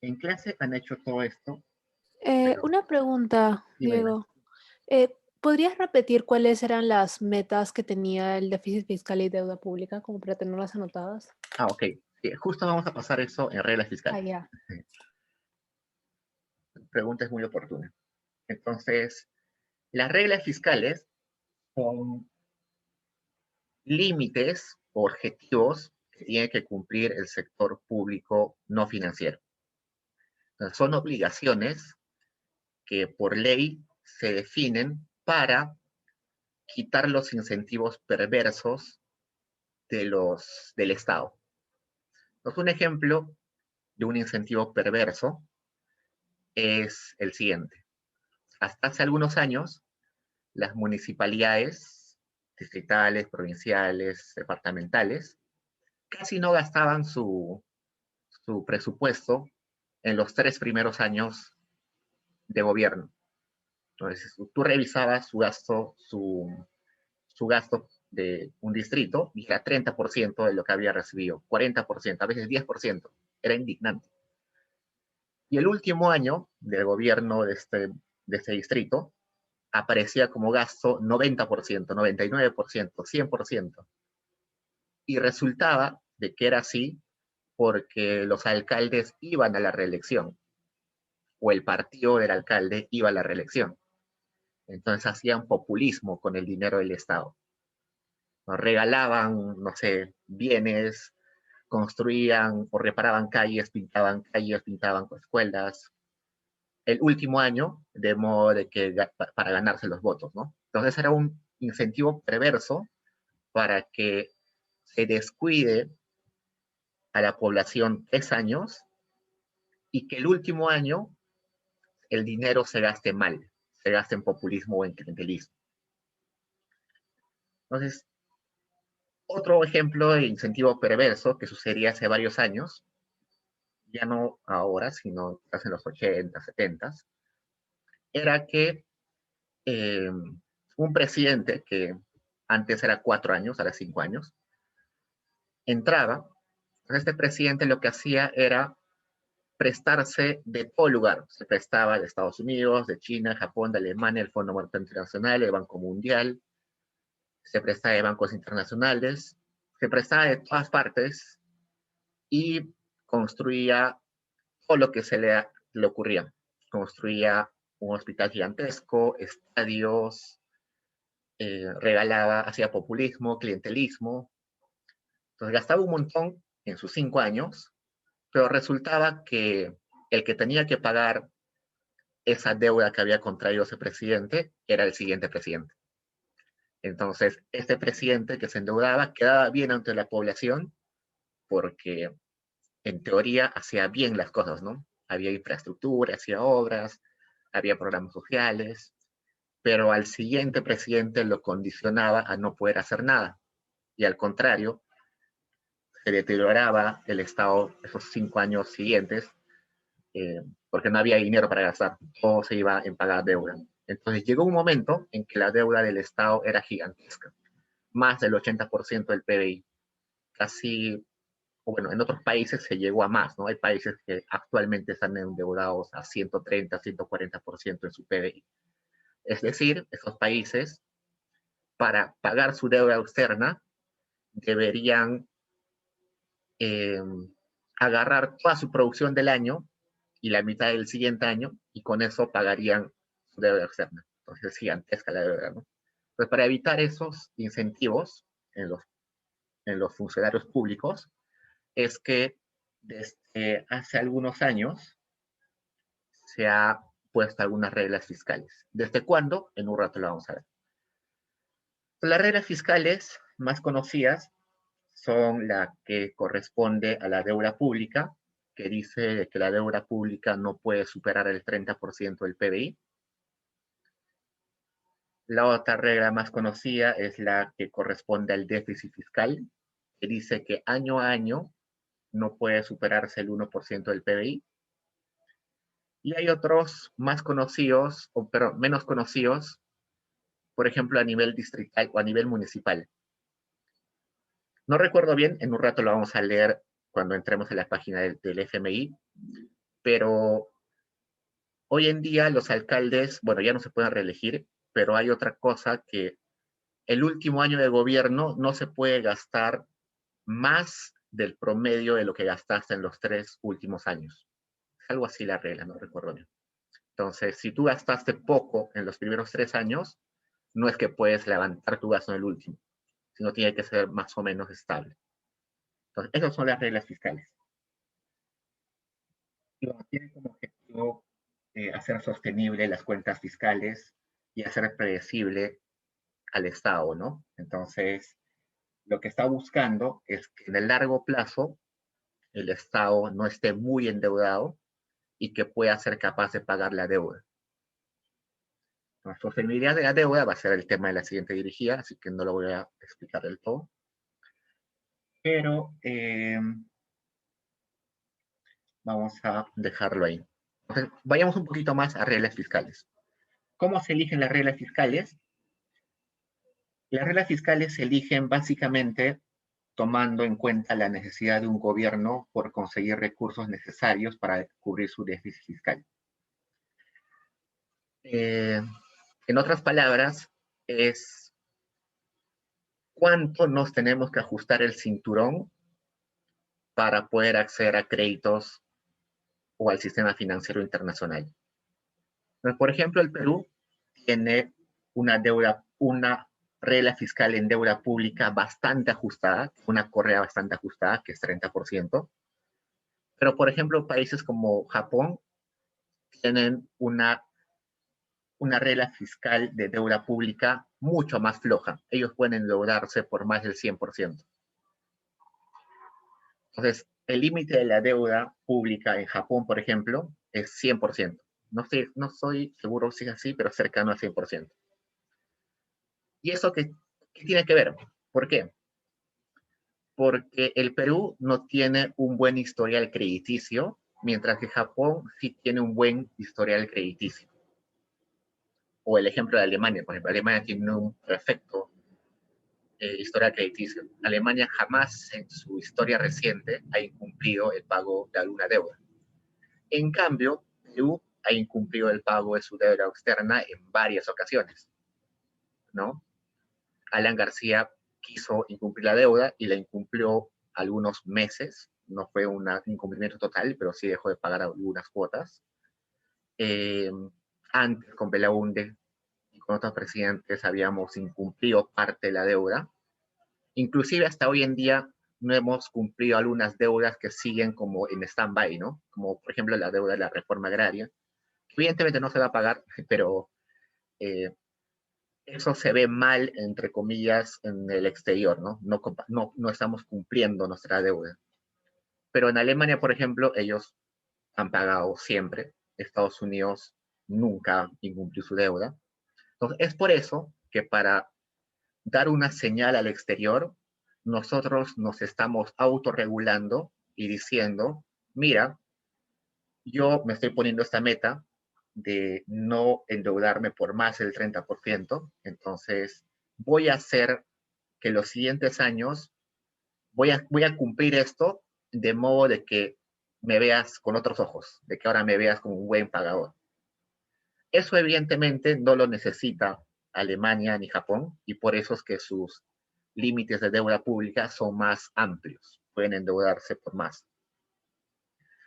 ¿En clase han hecho todo esto? Pero, Una pregunta, dime, dime. Diego. ¿Podrías repetir cuáles eran las metas que tenía el déficit fiscal y deuda pública, como para tenerlas anotadas? Ok. Sí, justo vamos a pasar eso en reglas Ah, fiscales. ya. La pregunta es muy oportuna. Entonces, las reglas fiscales son límites o objetivos que tiene que cumplir el sector público no financiero. Entonces, son obligaciones que por ley se definen para quitar los incentivos perversos del Estado. Entonces, un ejemplo de un incentivo perverso es el siguiente. Hasta hace algunos años, las municipalidades distritales, provinciales, departamentales, casi no gastaban su presupuesto en los 3 primeros años de gobierno. Entonces, tú revisabas su gasto de un distrito y era 30% de lo que había recibido, 40%, a veces 10%. Era indignante. Y el último año del gobierno de este distrito aparecía como gasto 90%, 99%, 100%. Y resultaba de que era así porque los alcaldes iban a la reelección o el partido del alcalde iba a la reelección. Entonces hacían populismo con el dinero del Estado. Nos regalaban, no sé, bienes, construían o reparaban calles, pintaban escuelas. El último año, de modo de que para ganarse los votos, ¿no? Entonces era un incentivo perverso para que se descuide a la población 3 años y que el último año el dinero se gaste mal, se gaste en populismo o en clientelismo. Entonces, otro ejemplo de incentivo perverso que sucedía hace varios años, ya no ahora, sino hace en los 80, 70, era que eh, un presidente que antes era 4 años, ahora 5 años, entraba. Este presidente lo que hacía era prestarse de todo lugar. Se prestaba de Estados Unidos, de China, Japón, de Alemania, el Fondo Monetario Internacional, el Banco Mundial, se prestaba de bancos internacionales, se prestaba de todas partes y construía todo lo que le ocurría. Construía un hospital gigantesco, estadios, regalaba, hacía populismo, clientelismo. Entonces gastaba un montón en sus 5 años, pero resultaba que el que tenía que pagar esa deuda que había contraído ese presidente era el siguiente presidente. Entonces, este presidente que se endeudaba quedaba bien ante la población porque en teoría hacía bien las cosas, ¿no? Había infraestructura, hacía obras, había programas sociales, pero al siguiente presidente lo condicionaba a no poder hacer nada. Y al contrario, se deterioraba el Estado esos 5 años siguientes porque no había dinero para gastar, todo se iba en pagar deuda. Entonces llegó un momento en que la deuda del Estado era gigantesca, más del 80% del PBI, casi, bueno, en otros países se llegó a más, ¿no? Hay países que actualmente están endeudados a 130, 140% en su PBI. Es decir, esos países para pagar su deuda externa, deberían eh, agarrar toda su producción del año y la mitad del siguiente año, y con eso pagarían su deuda externa. Entonces es gigantesca la deuda, ¿no? Pues para evitar esos incentivos en los funcionarios públicos, es que desde hace algunos años se ha puesto algunas reglas fiscales. ¿Desde cuándo? En un rato lo vamos a ver. Las reglas fiscales más conocidas son la que corresponde a la deuda pública, que dice que la deuda pública no puede superar el 30% del PBI. La otra regla más conocida es la que corresponde al déficit fiscal, que dice que año a año no puede superarse el 1% del PBI. Y hay otros más conocidos, pero menos conocidos, por ejemplo, a nivel distrital o a nivel municipal. No recuerdo bien, en un rato lo vamos a leer cuando entremos en la página del FMI, pero hoy en día los alcaldes, bueno, ya no se pueden reelegir, pero hay otra cosa, que el último año de gobierno no se puede gastar más del promedio de lo que gastaste en los 3 últimos años. Es algo así la regla, no recuerdo bien. Entonces, si tú gastaste poco en los primeros 3 años, no es que puedes levantar tu gasto en el último, sino tiene que ser más o menos estable. Entonces, esas son las reglas fiscales. Tienen como objetivo hacer sostenible las cuentas fiscales y hacer predecible al Estado, ¿no? Entonces, lo que está buscando es que en el largo plazo el Estado no esté muy endeudado y que pueda ser capaz de pagar la deuda. La sostenibilidad de la deuda va a ser el tema de la siguiente dirigida, así que no lo voy a explicar del todo. Pero vamos a dejarlo ahí. Entonces, vayamos un poquito más a reglas fiscales. ¿Cómo se eligen las reglas fiscales? Las reglas fiscales se eligen básicamente tomando en cuenta la necesidad de un gobierno por conseguir recursos necesarios para cubrir su déficit fiscal. En otras palabras, es cuánto nos tenemos que ajustar el cinturón para poder acceder a créditos o al sistema financiero internacional. Por ejemplo, el Perú tiene una regla fiscal en deuda pública bastante ajustada, una correa bastante ajustada, que es 30%. Pero, por ejemplo, países como Japón tienen una regla fiscal de deuda pública mucho más floja. Ellos pueden endeudarse por más del 100%. Entonces, el límite de la deuda pública en Japón, por ejemplo, es 100%. No estoy seguro si es así, pero cercano al 100%. ¿Y eso qué tiene que ver? ¿Por qué? Porque el Perú no tiene un buen historial crediticio, mientras que Japón sí tiene un buen historial crediticio. O el ejemplo de Alemania, por ejemplo, Alemania tiene un perfecto historial crediticio. Alemania jamás en su historia reciente ha incumplido el pago de alguna deuda. En cambio, Perú ha incumplido el pago de su deuda externa en varias ocasiones, ¿no? Alan García quiso incumplir la deuda y la incumplió algunos meses. No fue un incumplimiento total, pero sí dejó de pagar algunas cuotas. Antes, con Belaunde y con otros presidentes, habíamos incumplido parte de la deuda. Inclusive hasta hoy en día no hemos cumplido algunas deudas que siguen como en stand-by, ¿no? Como por ejemplo la deuda de la reforma agraria. Evidentemente no se va a pagar, pero eso se ve mal, entre comillas, en el exterior, ¿no? No estamos cumpliendo nuestra deuda. Pero en Alemania, por ejemplo, ellos han pagado siempre. Estados Unidos nunca incumplió su deuda. Entonces, es por eso que para dar una señal al exterior, nosotros nos estamos autorregulando y diciendo, mira, yo me estoy poniendo esta meta de no endeudarme por más del 30%, entonces voy a hacer que los siguientes años voy a cumplir esto de modo de que me veas con otros ojos, de que ahora me veas como un buen pagador. Eso evidentemente no lo necesita Alemania ni Japón, y por eso es que sus límites de deuda pública son más amplios, pueden endeudarse por más.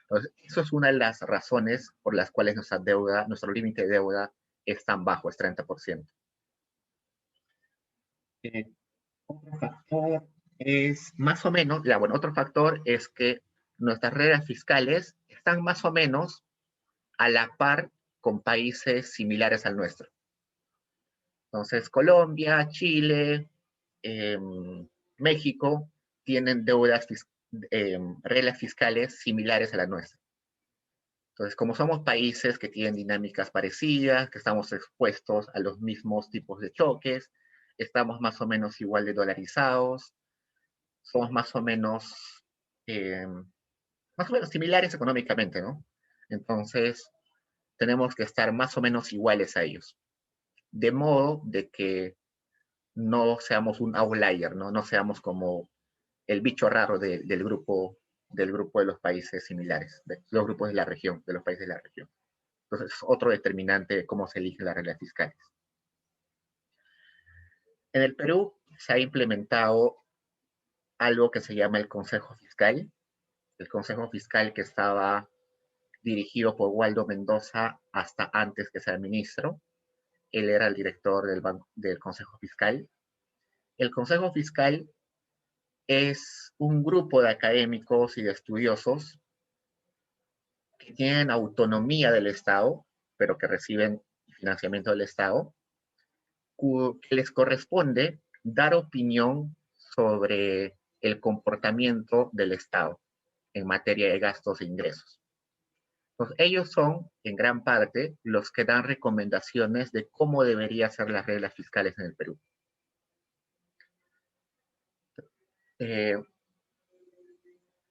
Entonces, eso es una de las razones por las cuales nuestra deuda, nuestro límite de deuda es tan bajo, es 30%. Otro factor es más o menos, ya, bueno, otro factor es que nuestras reglas fiscales están más o menos a la par con países similares al nuestro. Entonces, Colombia, Chile, eh, México tienen deudas, reglas fiscales similares a la nuestra. Entonces, como somos países que tienen dinámicas parecidas, que estamos expuestos a los mismos tipos de choques, estamos más o menos dolarizados, somos más o menos similares económicamente, ¿no? Entonces, tenemos que estar más o menos iguales a ellos. De modo de que no seamos un outlier, ¿no? No seamos como el bicho raro del grupo de los países similares, de los grupos de la región, de los países de la región. Entonces, es otro determinante de cómo se eligen las reglas fiscales. En el Perú se ha implementado algo que se llama el Consejo Fiscal. El Consejo Fiscal que estaba dirigido por Waldo Mendoza hasta antes que sea ministro. Él era el director del Consejo Fiscal. El Consejo Fiscal es un grupo de académicos y de estudiosos que tienen autonomía del Estado, pero que reciben financiamiento del Estado, que les corresponde dar opinión sobre el comportamiento del Estado en materia de gastos e ingresos. Entonces, ellos son, en gran parte, los que dan recomendaciones de cómo deberían ser las reglas fiscales en el Perú. Eh,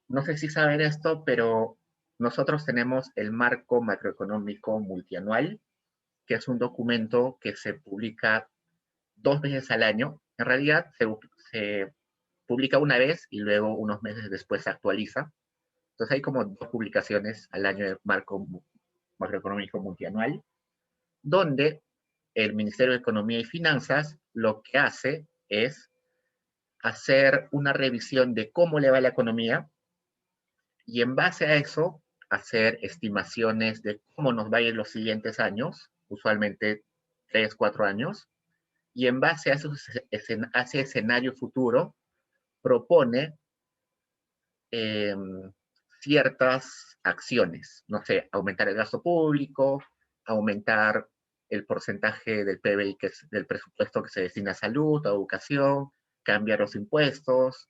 no sé si saben esto, pero nosotros tenemos el marco macroeconómico multianual, que es un documento que se publica 2 veces al año. En realidad se publica una vez y luego unos meses después se actualiza. Entonces hay como 2 publicaciones al año de marco macroeconómico multianual, donde el Ministerio de Economía y Finanzas lo que hace es hacer una revisión de cómo le va la economía y en base a eso hacer estimaciones de cómo nos va a ir los siguientes años, usualmente 3, 4 años, y en base a ese escenario futuro propone eh, ciertas acciones, no sé, aumentar el gasto público, aumentar el porcentaje del PBI, que es del presupuesto que se destina a salud, a educación, cambiar los impuestos,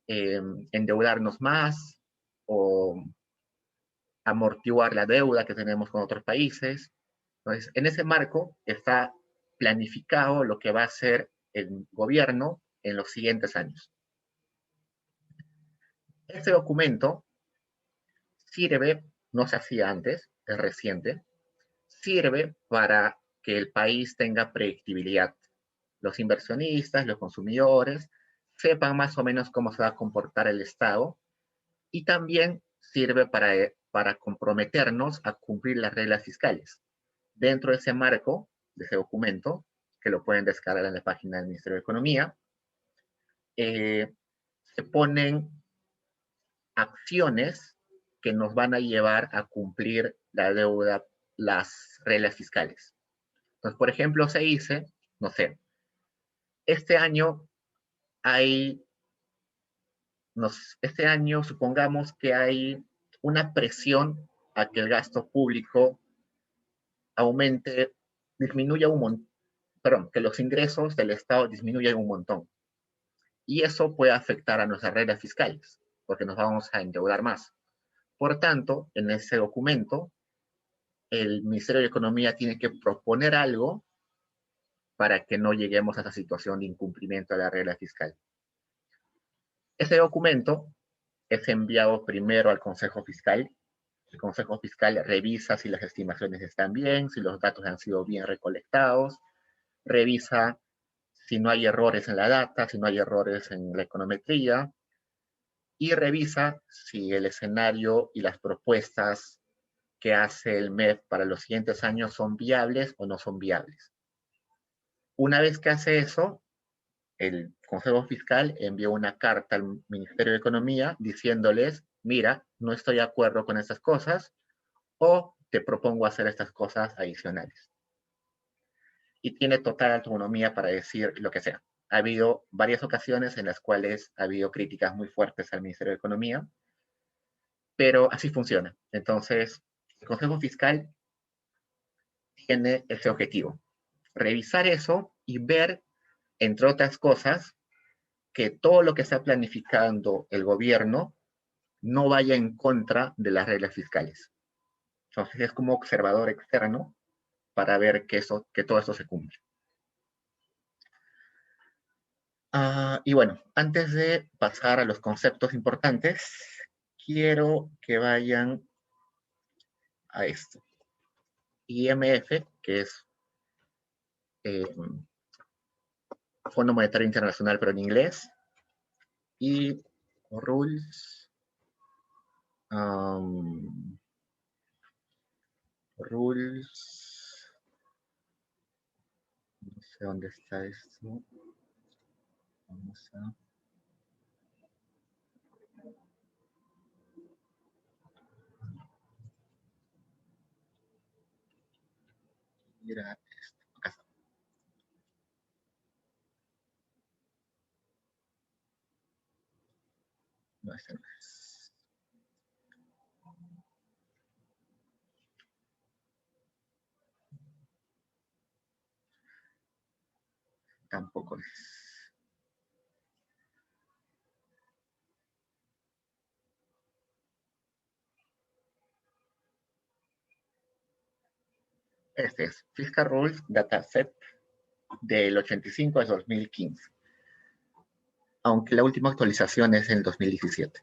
endeudarnos más o amortiguar la deuda que tenemos con otros países. Entonces, en ese marco está planificado lo que va a hacer el gobierno en los siguientes años. Este documento sirve, no se hacía antes, es reciente, sirve para que el país tenga predictibilidad. Los inversionistas, los consumidores, sepan más o menos cómo se va a comportar el Estado y también sirve para comprometernos a cumplir las reglas fiscales. Dentro de ese marco, de ese documento, que lo pueden descargar en la página del Ministerio de Economía, se ponen acciones que nos van a llevar a cumplir la deuda, las reglas fiscales. Entonces, por ejemplo, se dice, no sé, este año hay, este año supongamos que hay una presión a que el gasto público aumente, disminuya un montón, perdón, que los ingresos del Estado disminuyan un montón. Y eso puede afectar a nuestras reglas fiscales, porque nos vamos a endeudar más. Por tanto, en ese documento, el Ministerio de Economía tiene que proponer algo para que no lleguemos a esa situación de incumplimiento de la regla fiscal. Ese documento es enviado primero al Consejo Fiscal. El Consejo Fiscal revisa si las estimaciones están bien, si los datos han sido bien recolectados, revisa si no hay errores en la data, si no hay errores en la econometría, y revisa si el escenario y las propuestas que hace el MEF para los siguientes años son viables o no son viables. Una vez que hace eso, el Consejo Fiscal envió una carta al Ministerio de Economía diciéndoles, mira, no estoy de acuerdo con estas cosas o te propongo hacer estas cosas adicionales. Y tiene total autonomía para decir lo que sea. Ha habido varias ocasiones en las cuales ha habido críticas muy fuertes al Ministerio de Economía, pero así funciona. Entonces, el Consejo Fiscal tiene ese objetivo, revisar eso y ver, entre otras cosas, que todo lo que está planificando el gobierno no vaya en contra de las reglas fiscales. Entonces es como observador externo para ver que todo eso se cumple. Y bueno, antes de pasar a los conceptos importantes, quiero que vayan a esto. IMF, que es eh, Fondo Monetario Internacional, pero en inglés, y rules, um, rules, no sé dónde está esto. Vamos a ir a esto. Acá está. No, este no es. Tampoco es. Este es Fiscal Rules Dataset del 85 al 2015, aunque la última actualización es en el 2017.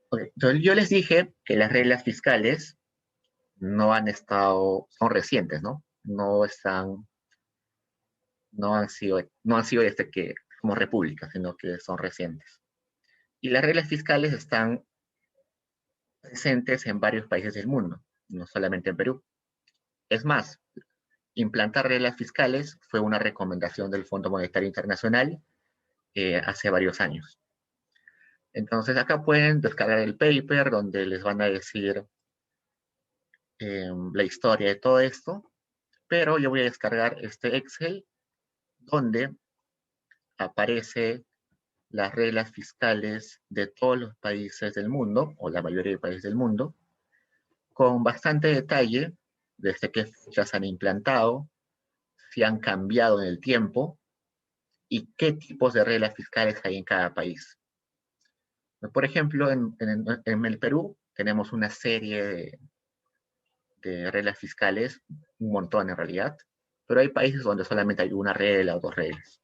Okay. Entonces yo les dije que las reglas fiscales no han estado, son recientes, ¿no? No han sido desde que como república, sino que son recientes. Y las reglas fiscales están presentes en varios países del mundo, no solamente en Perú. Es más, implantar reglas fiscales fue una recomendación del Fondo Monetario Internacional hace varios años. Entonces acá pueden descargar el paper donde les van a decir la historia de todo esto, pero yo voy a descargar este Excel donde aparece las reglas fiscales de todos los países del mundo, o la mayoría de países del mundo, con bastante detalle desde qué fechas han implantado, si han cambiado en el tiempo y qué tipos de reglas fiscales hay en cada país. Por ejemplo, en el Perú tenemos una serie de reglas fiscales, un montón en realidad, pero hay países donde solamente hay una regla o dos reglas.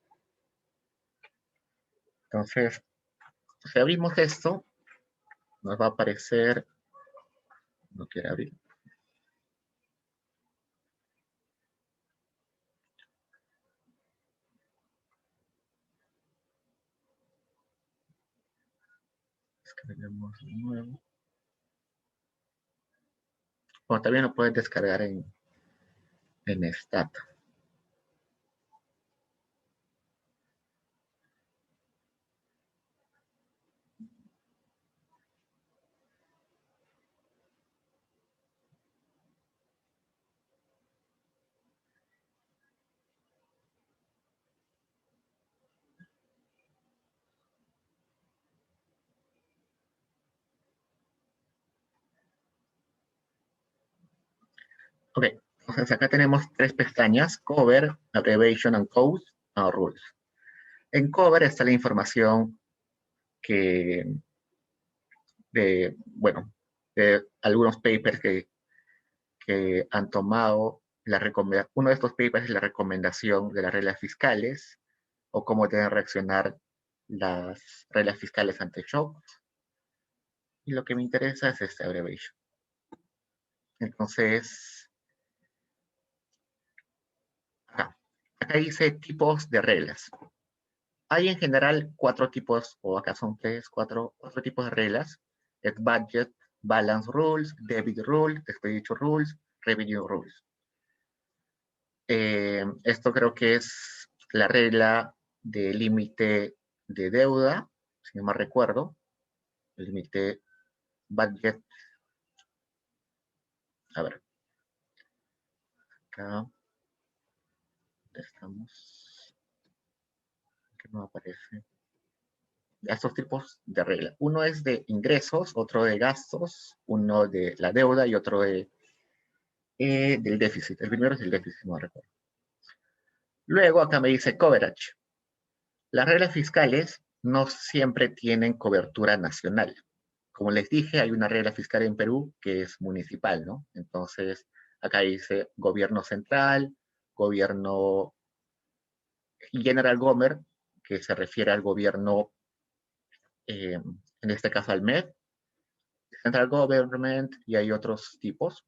Entonces, si abrimos esto, nos va a aparecer, no quiero abrir, descarguemos de nuevo. Bueno, también lo puedes descargar en Stat. Ok, entonces acá tenemos tres pestañas, Cover, Abbreviation and Codes, Rules. En Cover está la información que, bueno, de algunos papers que han tomado uno de estos papers es la recomendación de las reglas fiscales o cómo deben reaccionar las reglas fiscales ante shocks. Y lo que me interesa es este abbreviation. Entonces, acá dice tipos de reglas. Hay en general cuatro tipos, o acá son cuatro tipos de reglas. Es budget, balance rules, debit rules, expenditure rules, revenue rules. Esto creo que es la regla de límite de deuda, si no me recuerdo, el límite budget. A ver, acá estamos, que no aparece. Estos tipos de reglas. Uno es de ingresos, otro de gastos, uno de la deuda y otro del déficit. El primero es el déficit, no recuerdo. Luego acá me dice coverage. Las reglas fiscales no siempre tienen cobertura nacional. Como les dije, hay una regla fiscal en Perú que es municipal, ¿no? Entonces, acá dice gobierno central, gobierno general government, que se refiere al gobierno, en este caso al MED, central government, y hay otros tipos.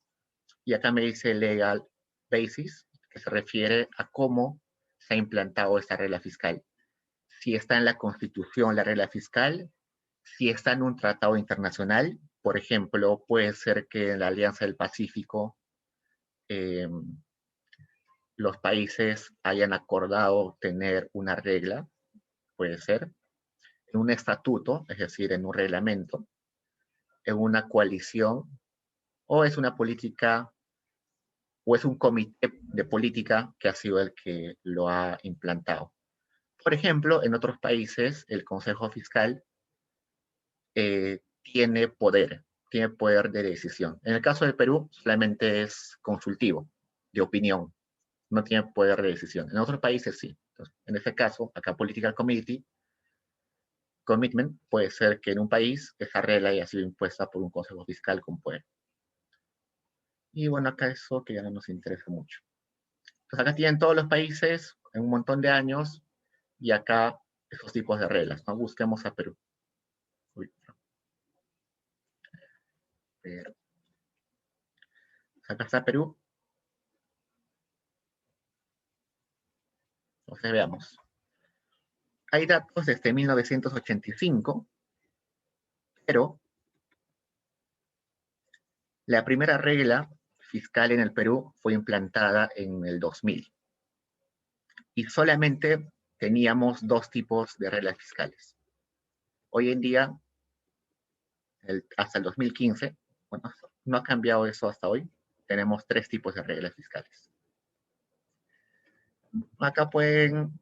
Y acá me dice legal basis, que se refiere a cómo se ha implantado esta regla fiscal. Si está en la Constitución la regla fiscal, si está en un tratado internacional, por ejemplo, puede ser que en la Alianza del Pacífico eh, los países hayan acordado tener una regla, puede ser, en un estatuto, es decir, en un reglamento, en una coalición, o es una política, o es un comité de política que ha sido el que lo ha implantado. Por ejemplo, en otros países, el Consejo Fiscal tiene poder de decisión. En el caso de Perú, solamente es consultivo, de opinión, no tiene poder de decisión. En otros países sí. Entonces, en este caso, acá Political Commitment puede ser que en un país esa regla haya sido impuesta por un consejo fiscal con poder. Y bueno, acá eso que ya no nos interesa mucho. Entonces acá tienen todos los países en un montón de años y acá esos tipos de reglas, ¿no? Busquemos a Perú. Uy, pero, acá está Perú. Entonces veamos. Hay datos desde 1985, pero la primera regla fiscal en el Perú fue implantada en el 2000 y solamente teníamos dos tipos de reglas fiscales. Hoy en día, hasta el 2015, bueno, no ha cambiado eso hasta hoy, tenemos tres tipos de reglas fiscales. Acá pueden,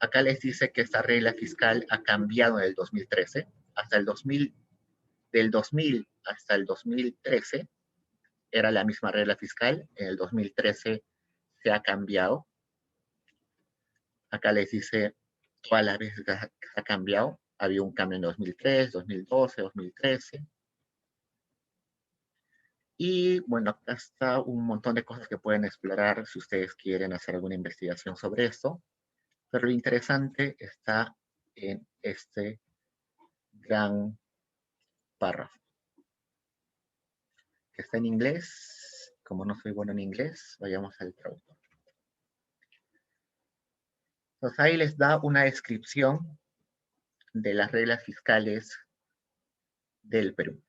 acá les dice que esta regla fiscal ha cambiado en el 2013, hasta el 2000, del 2000 hasta el 2013 era la misma regla fiscal, en el 2013 se ha cambiado. Acá les dice todas las veces que ha cambiado. Había un cambio en 2003, 2012, 2013. Y bueno, acá está un montón de cosas que pueden explorar si ustedes quieren hacer alguna investigación sobre esto. Pero lo interesante está en este gran párrafo, que está en inglés. Como no soy bueno en inglés, vayamos al traductor. Entonces ahí les da una descripción de las reglas fiscales del Perú.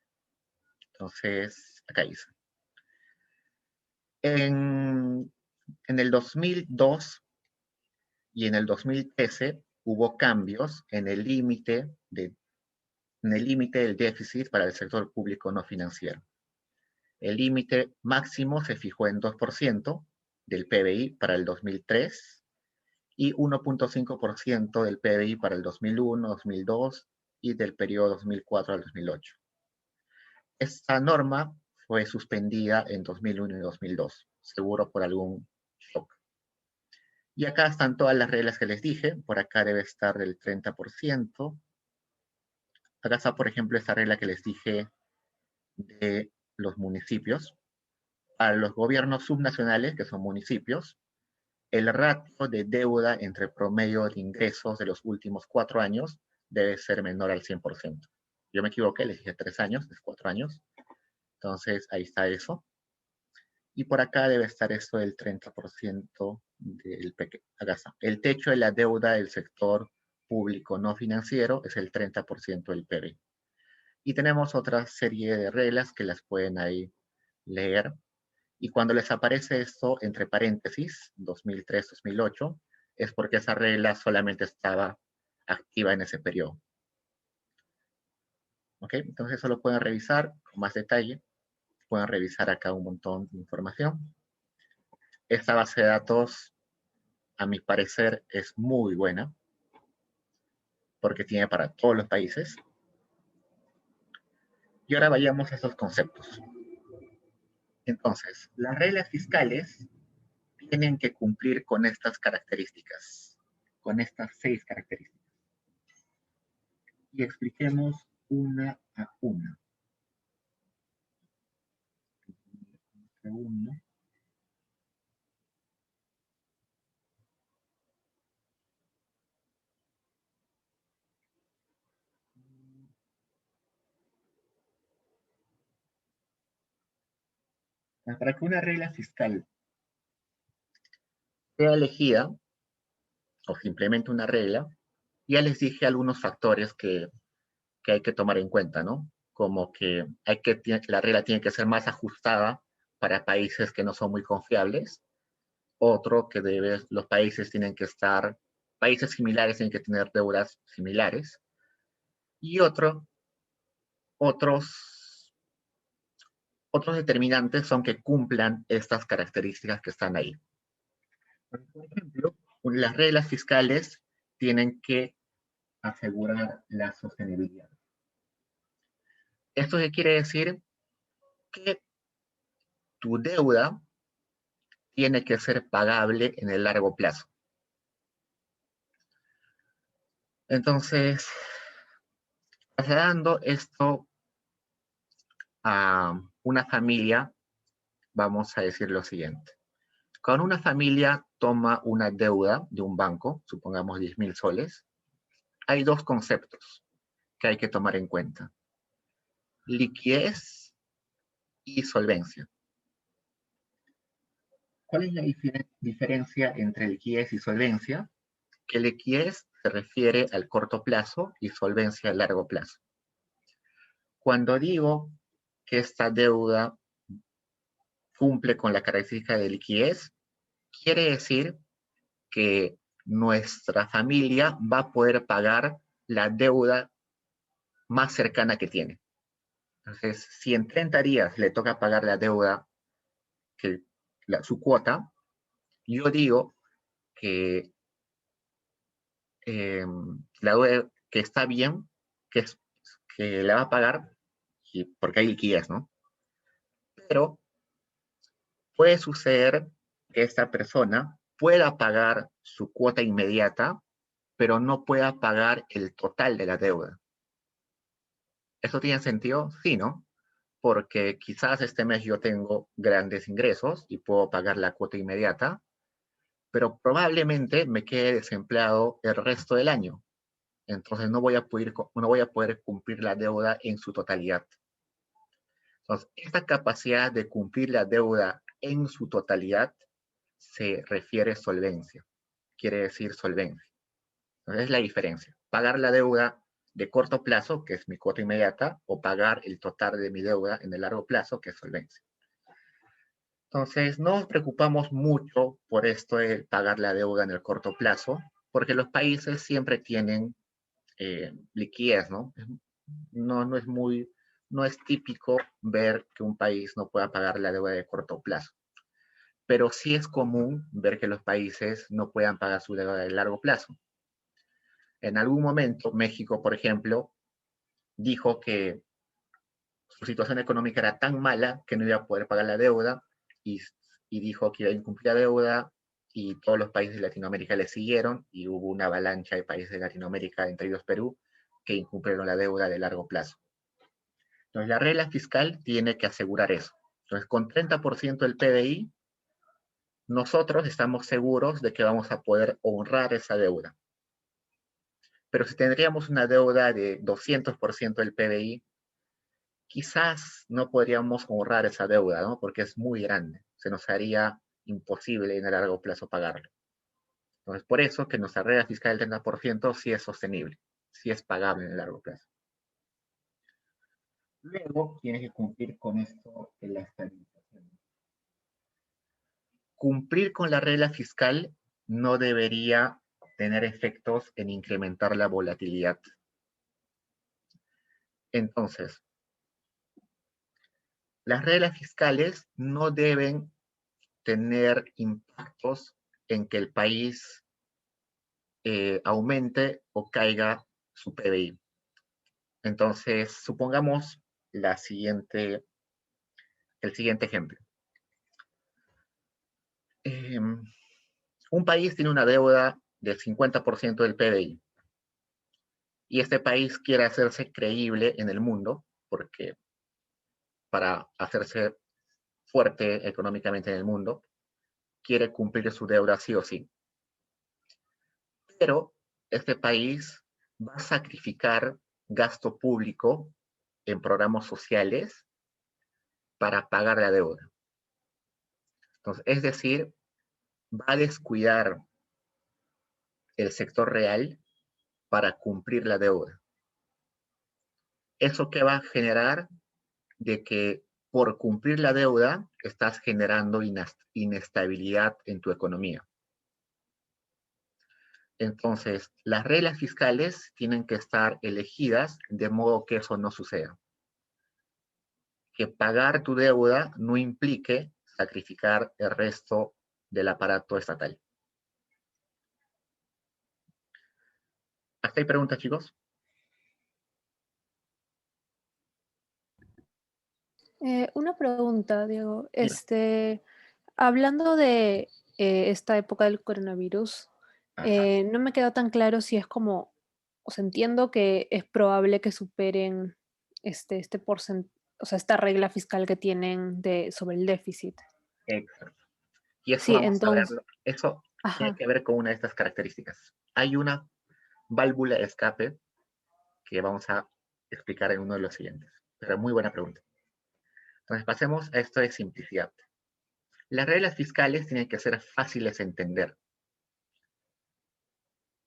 Entonces, acá dice. En el 2002 y en el 2013 hubo cambios en el límite del déficit para el sector público no financiero. El límite máximo se fijó en 2% del PBI para el 2003 y 1.5% del PBI para el 2001, 2002 y del periodo 2004 al 2008. Esta norma fue suspendida en 2001 y 2002, seguro por algún shock. Y acá están todas las reglas que les dije. Por acá debe estar el 30%. Acá está, por ejemplo, esta regla que les dije de los municipios. Para los gobiernos subnacionales, que son municipios, el ratio de deuda entre promedio de ingresos de los últimos 4 años debe ser menor al 100%. Yo me equivoqué, les dije 3 años, es 4 años. Entonces, ahí está eso. Y por acá debe estar esto del 30% del pequeño. Acá está. El techo de la deuda del sector público no financiero es el 30% del PBI. Y tenemos otra serie de reglas que las pueden ahí leer. Y cuando les aparece esto entre paréntesis, 2003-2008, es porque esa regla solamente estaba activa en ese periodo. ¿Ok? Entonces eso lo pueden revisar con más detalle. Pueden revisar acá un montón de información. Esta base de datos, a mi parecer, es muy buena porque tiene para todos los países. Y ahora vayamos a estos conceptos. Entonces, las reglas fiscales tienen que cumplir con estas características, con estas 6 características. Y expliquemos una a una. Un segundo. Para que una regla fiscal sea elegida o simplemente una regla, ya les dije algunos factores que hay que tomar en cuenta, ¿no? Como que la regla tiene que ser más ajustada para países que no son muy confiables. Otro que los países tienen que estar, países similares tienen que tener deudas similares. Y otros, otros determinantes son que cumplan estas características que están ahí. Por ejemplo, las reglas fiscales tienen que asegurar la sostenibilidad. ¿Esto qué quiere decir? Que tu deuda tiene que ser pagable en el largo plazo. Entonces, trasladando esto a una familia, vamos a decir lo siguiente. Cuando una familia toma una deuda de un banco, supongamos 10.000 soles, hay 2 conceptos que hay que tomar en cuenta. Liquidez y solvencia. ¿Cuál es la diferencia entre liquidez y solvencia? Que liquidez se refiere al corto plazo y solvencia al largo plazo. Cuando digo que esta deuda cumple con la característica de liquidez, quiere decir que nuestra familia va a poder pagar la deuda más cercana que tiene. Entonces, si en 30 días le toca pagar la deuda, su cuota, yo digo que la deuda que está bien, que la va a pagar, porque hay liquidez, ¿no? Pero puede suceder que esta persona pueda pagar su cuota inmediata, pero no pueda pagar el total de la deuda. ¿Eso tiene sentido? Sí, ¿no? Porque quizás este mes yo tengo grandes ingresos y puedo pagar la cuota inmediata, pero probablemente me quede desempleado el resto del año. Entonces no voy a poder cumplir la deuda en su totalidad. Entonces, esta capacidad de cumplir la deuda en su totalidad se refiere a solvencia. Quiere decir solvencia. Entonces es la diferencia. Pagar la deuda de corto plazo, que es mi cuota inmediata, o pagar el total de mi deuda en el largo plazo, que es solvencia. Entonces, no nos preocupamos mucho por esto de pagar la deuda en el corto plazo, porque los países siempre tienen liquidez, ¿no? No es típico ver que un país no pueda pagar la deuda de corto plazo, pero sí es común ver que los países no puedan pagar su deuda de largo plazo. En algún momento, México, por ejemplo, dijo que su situación económica era tan mala que no iba a poder pagar la deuda y, y dijo que iba a incumplir la deuda y todos los países de Latinoamérica le siguieron y hubo una avalancha de países de Latinoamérica, entre ellos Perú, que incumplieron la deuda de largo plazo. Entonces, la regla fiscal tiene que asegurar eso. Entonces, con 30% del PBI, nosotros estamos seguros de que vamos a poder honrar esa deuda. Pero si tendríamos una deuda de 200% del PBI, quizás no podríamos honrar esa deuda, ¿no? Porque es muy grande. Se nos haría imposible en el largo plazo pagarlo. Entonces, por eso que nuestra regla fiscal del 30% sí es sostenible, sí es pagable en el largo plazo. Luego, tienes que cumplir con esto de la estabilización. cumplir con la regla fiscal no debería tener efectos en incrementar la volatilidad. Entonces, las reglas fiscales no deben tener impactos en que el país aumente o caiga su PBI. Entonces, supongamos el siguiente ejemplo. Un país tiene una deuda del 50% del PBI y este país quiere hacerse creíble en el mundo porque para hacerse fuerte económicamente en el mundo, quiere cumplir su deuda sí o sí. Pero este país va a sacrificar gasto público en programas sociales para pagar la deuda. Entonces, es decir, va a descuidar el sector real para cumplir la deuda. ¿Eso qué va a generar? De que por cumplir la deuda estás generando inestabilidad en tu economía. Entonces, las reglas fiscales tienen que estar elegidas de modo que eso no suceda. Que pagar tu deuda no implique sacrificar el resto del aparato estatal. ¿Hasta ahí preguntas, chicos? Una pregunta, Diego. Dime. Hablando de esta época del coronavirus, Ajá, no me queda tan claro si es como, o sea, entiendo que es probable que superen este o sea, esta regla fiscal que tienen sobre el déficit. exacto. Y eso Sí, vamos a entonces, verlo. Eso tiene ajá. que ver con una de estas características. Hay una válvula de escape que vamos a explicar en uno de los siguientes. Pero muy buena pregunta. Entonces, pasemos a esto de simplicidad. Las reglas fiscales tienen que ser fáciles de entender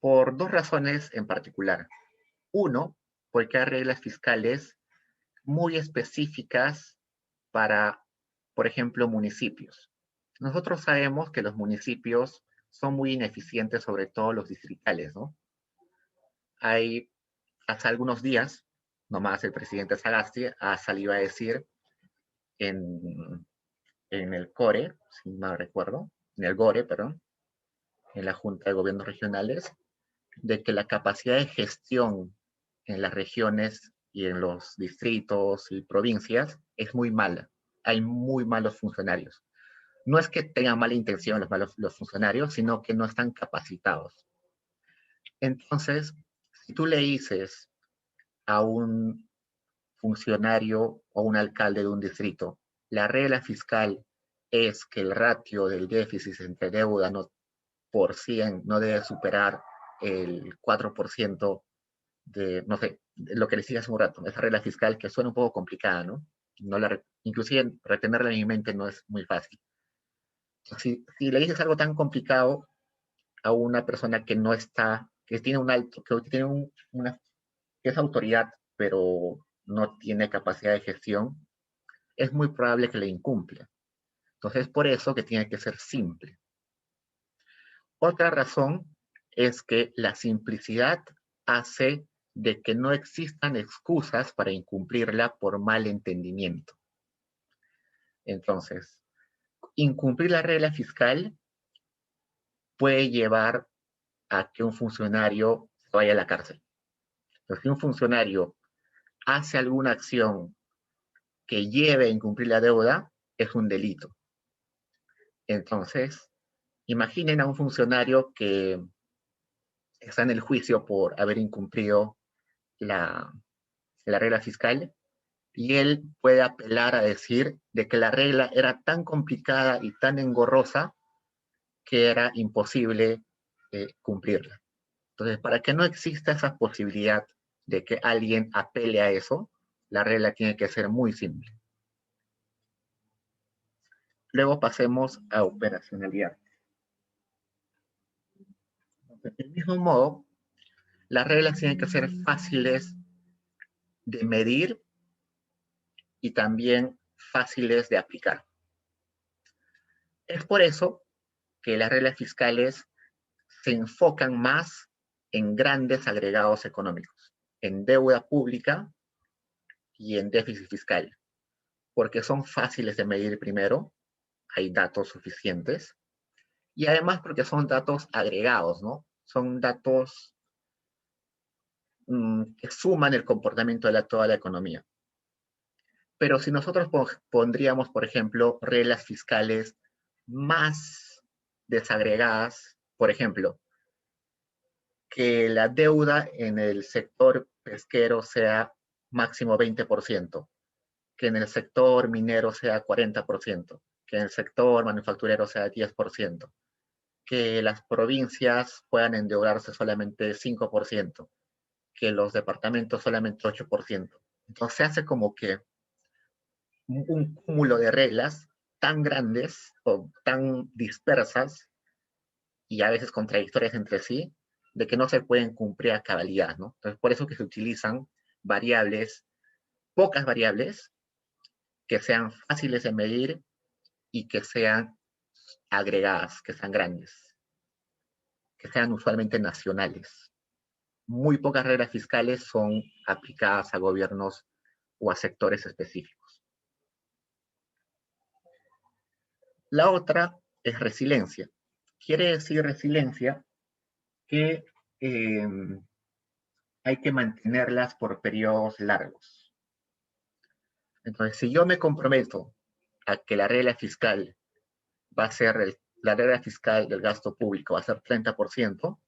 por dos razones en particular. Uno, porque hay reglas fiscales muy específicas para, por ejemplo, municipios. Nosotros sabemos que los municipios son muy ineficientes, sobre todo los distritales, ¿no? Hay, hace algunos días, nomás el presidente Sagasti ha salido a decir en, en el CORE, si mal recuerdo, en el GORE, perdón, en la Junta de Gobiernos Regionales, de que la capacidad de gestión en las regiones y en los distritos y provincias es muy mala. Hay muy malos funcionarios. No es que tengan mala intención los funcionarios, sino que no están capacitados. Entonces, si tú le dices a un funcionario o un alcalde de un distrito, la regla fiscal es que el ratio del déficit entre deuda no, por 100 no debe superar el 4% de, no sé, lo que les dije hace un rato, esa regla fiscal que suena un poco complicada, ¿no? Inclusive retenerla en mi mente no es muy fácil. Si le dices algo tan complicado a una persona que no está, que tiene un alto, que tiene que es autoridad, pero no tiene capacidad de gestión, es muy probable que le incumpla. Entonces, es por eso que tiene que ser simple. Otra razón es que la simplicidad hace de que no existan excusas para incumplirla por mal entendimiento. Entonces, incumplir la regla fiscal puede llevar a que un funcionario vaya a la cárcel. Entonces, si un funcionario hace alguna acción que lleve a incumplir la deuda, es un delito. Entonces, imaginen a un funcionario que está en el juicio por haber incumplido la, la regla fiscal y él puede apelar a decir de que la regla era tan complicada y tan engorrosa que era imposible cumplirla. Entonces, para que no exista esa posibilidad de que alguien apele a eso, la regla tiene que ser muy simple. Luego pasemos a operacionalidad. Del mismo modo, las reglas tienen que ser fáciles de medir y también fáciles de aplicar. Es por eso que las reglas fiscales se enfocan más en grandes agregados económicos, en deuda pública y en déficit fiscal, porque son fáciles de medir primero, hay datos suficientes, y además porque son datos agregados, ¿no? Son datos que suman el comportamiento de toda la economía. Pero si nosotros pondríamos, por ejemplo, reglas fiscales más desagregadas, por ejemplo, que la deuda en el sector pesquero sea máximo 20%, que en el sector minero sea 40%, que en el sector manufacturero sea 10%, que las provincias puedan endeudarse solamente 5%, que los departamentos solamente 8%. Entonces se hace como que un cúmulo de reglas tan grandes o tan dispersas y a veces contradictorias entre sí, de que no se pueden cumplir a cabalidad, ¿no? Entonces, por eso que se utilizan variables, pocas variables, que sean fáciles de medir y que sean agregadas, que sean grandes, que sean usualmente nacionales. Muy pocas reglas fiscales son aplicadas a gobiernos o a sectores específicos. La otra es resiliencia. Quiere decir resiliencia que eh, hay que mantenerlas por periodos largos. Entonces, si yo me comprometo a que la regla fiscal va a ser, la regla fiscal del gasto público va a ser 30%,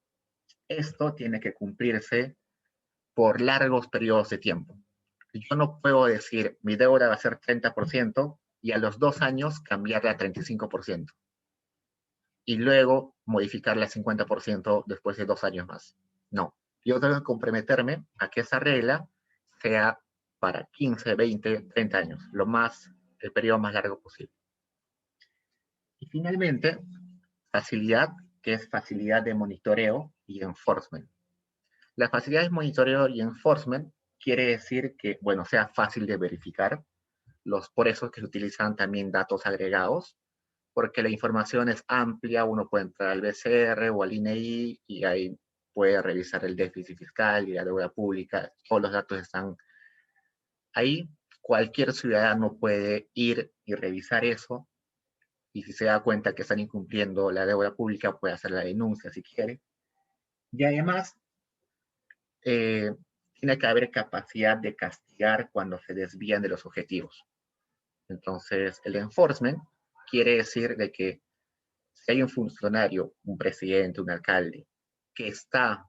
esto tiene que cumplirse por largos periodos de tiempo. Yo no puedo decir, mi deuda va a ser 30% y a los 2 años cambiarla a 35% y luego modificarla a 50% después de 2 años más. No, yo tengo que comprometerme a que esa regla sea para 15, 20, 30 años, el periodo más largo posible. Y finalmente, facilidad, que es facilidad de monitoreo y enforcement. La facilidad de monitoreo y enforcement quiere decir que, bueno, sea fácil de verificar, por eso que se utilizan también datos agregados, porque la información es amplia, uno puede entrar al BCR o al INEI y ahí puede revisar el déficit fiscal y la deuda pública, todos los datos están ahí, cualquier ciudadano puede ir y revisar eso, y si se da cuenta que están incumpliendo la deuda pública, puede hacer la denuncia si quiere. Y además, eh, tiene que haber capacidad de castigar cuando se desvían de los objetivos. Entonces, el enforcement quiere decir de que si hay un funcionario, un presidente, un alcalde, que está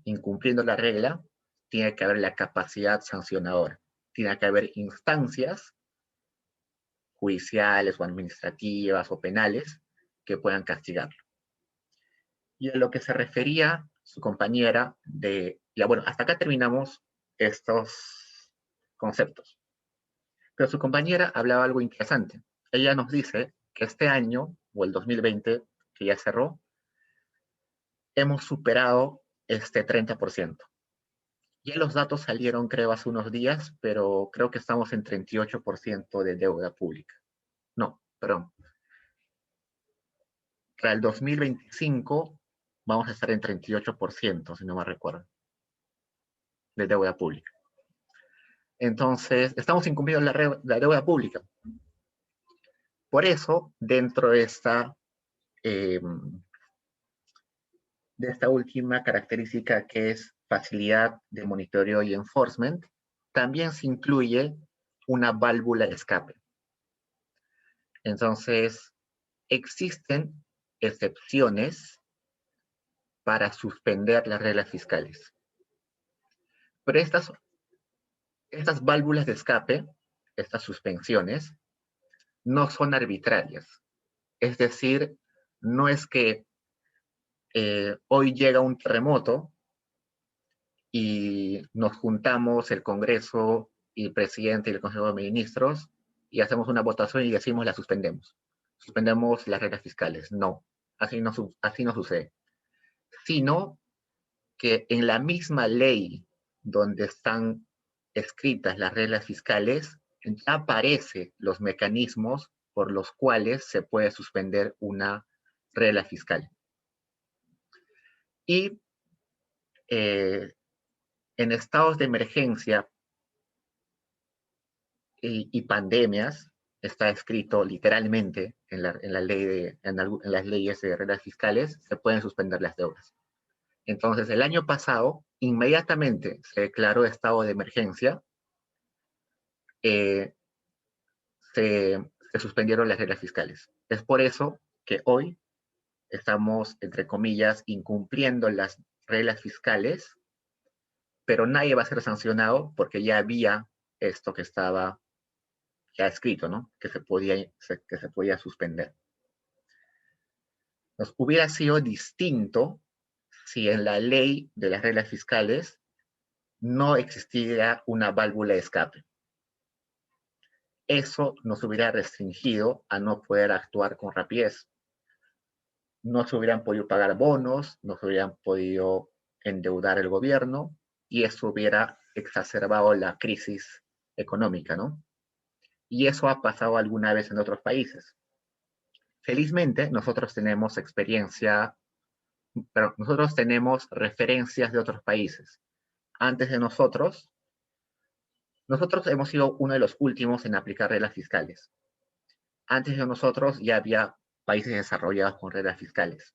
incumpliendo la regla, tiene que haber la capacidad sancionadora. Tiene que haber instancias judiciales o administrativas o penales que puedan castigarlo. Y a lo que se refería su compañera ya bueno, hasta acá terminamos estos conceptos. Pero su compañera hablaba algo interesante. Ella nos dice que este año, o el 2020, que ya cerró, hemos superado este 30%. Ya los datos salieron, creo, hace unos días, pero creo que estamos en 38% de deuda pública. No, perdón. Para el 2025 vamos a estar en 38%, si no me recuerdo, de deuda pública. Entonces, estamos incumpliendo la deuda pública. Por eso, dentro de esta última característica que es facilidad de monitoreo y enforcement, también se incluye una válvula de escape. Entonces, existen excepciones para suspender las reglas fiscales. Pero estas válvulas de escape, estas suspensiones, no son arbitrarias. Es decir, no es que hoy llega un terremoto y nos juntamos el Congreso y el presidente y el Consejo de Ministros y hacemos una votación y decimos la suspendemos. Suspendemos las reglas fiscales. No, así no sucede. Sino que en la misma ley donde están escritas las reglas fiscales, ya aparecen los mecanismos por los cuales se puede suspender una regla fiscal. Y en estados de emergencia y pandemias, está escrito literalmente en las leyes de reglas fiscales, se pueden suspender las deudas. Entonces, el año pasado, inmediatamente se declaró estado de emergencia, eh, se suspendieron las reglas fiscales. Es por eso que hoy estamos, entre comillas, incumpliendo las reglas fiscales, pero nadie va a ser sancionado porque ya había esto que estaba ya escrito, ¿no? Que se podía suspender. Nos hubiera sido distinto si en la ley de las reglas fiscales no existiera una válvula de escape. Eso nos hubiera restringido a no poder actuar con rapidez. No se hubieran podido pagar bonos, no se hubieran podido endeudar el gobierno y eso hubiera exacerbado la crisis económica, ¿no? Y eso ha pasado alguna vez en otros países. Felizmente, nosotros tenemos nosotros tenemos referencias de otros países. Antes de nosotros hemos sido uno de los últimos en aplicar reglas fiscales. Antes de nosotros ya había países desarrollados con reglas fiscales.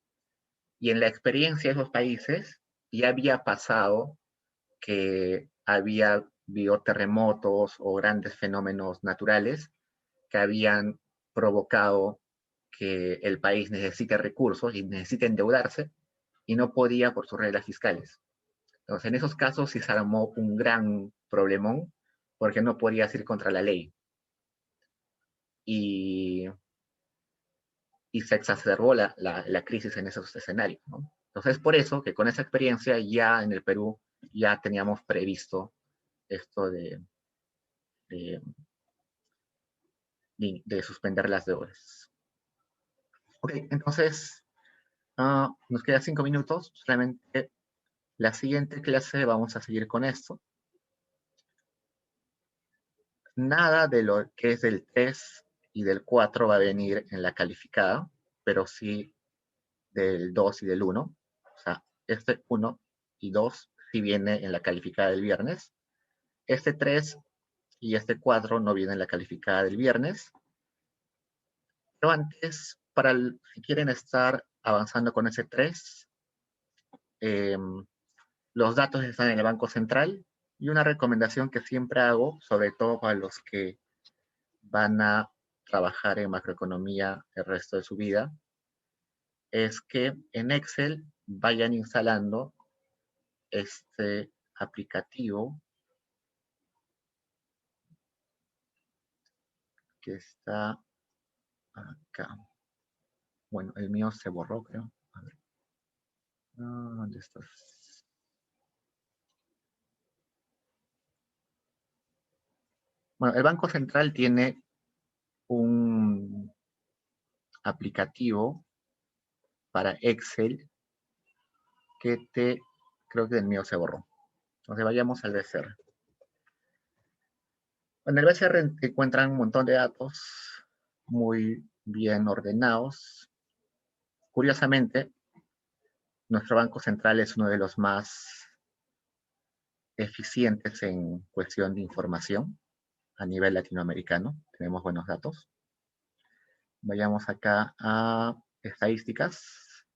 Y en la experiencia de esos países ya había pasado que había habido terremotos o grandes fenómenos naturales que habían provocado que el país necesite recursos y necesite endeudarse y no podía por sus reglas fiscales. Entonces, en esos casos sí se armó un gran problemón porque no podías ir contra la ley. Y se exacerbó la crisis en esos escenarios, ¿no? Entonces, por eso que con esa experiencia ya en el Perú ya teníamos previsto esto de, de suspender las deudas. Ok, entonces nos quedan 5 minutos. Solamente la siguiente clase vamos a seguir con esto. Nada de lo que es del 3 y del 4 va a venir en la calificada, pero sí del 2 y del 1. O sea, este 1 y 2 sí viene en la calificada del viernes. Este 3 y este 4 no viene en la calificada del viernes. Pero antes, si quieren estar avanzando con ese 3, los datos están en el Banco Central y una recomendación que siempre hago, sobre todo para los que van a trabajar en macroeconomía el resto de su vida, es que en Excel vayan instalando este aplicativo que está acá. Bueno, el mío se borró, creo. A ver. ¿Dónde estás? Bueno, el Banco Central tiene un aplicativo para Excel que creo que el mío se borró. Entonces vayamos al BCR. En el BCR encuentran un montón de datos muy bien ordenados. Curiosamente, nuestro Banco Central es uno de los más eficientes en cuestión de información a nivel latinoamericano. Tenemos buenos datos. Vayamos acá a estadísticas.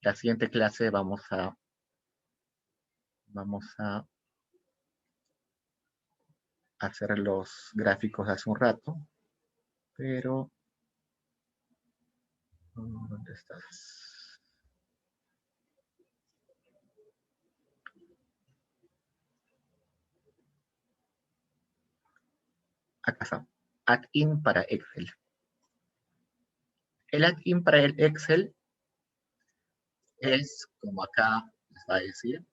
La siguiente clase vamos a hacer los gráficos de hace un rato, pero ¿dónde estás? Acá está. Add-in para Excel. El add-in para el Excel es, como acá les va a decir,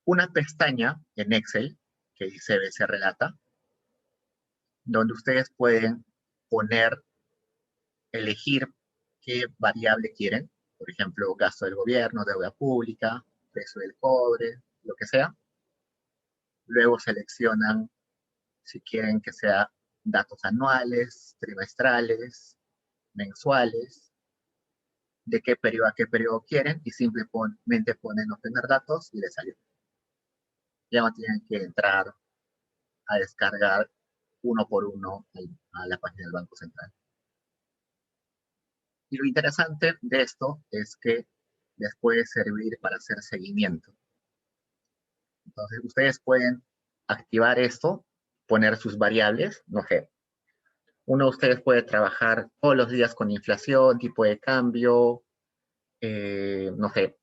una pestaña en Excel que dice BCR Data, donde ustedes pueden elegir qué variable quieren. Por ejemplo, gasto del gobierno, deuda pública, precio del cobre, lo que sea. Luego seleccionan si quieren que sea datos anuales, trimestrales, mensuales, de qué periodo a qué periodo quieren y simplemente ponen obtener datos y les salió. Ya no tienen que entrar a descargar uno por uno a la página del Banco Central. Y lo interesante de esto es que les puede servir para hacer seguimiento. Entonces, ustedes pueden activar esto, poner sus variables, no sé. Uno de ustedes puede trabajar todos los días con inflación, tipo de cambio, no sé,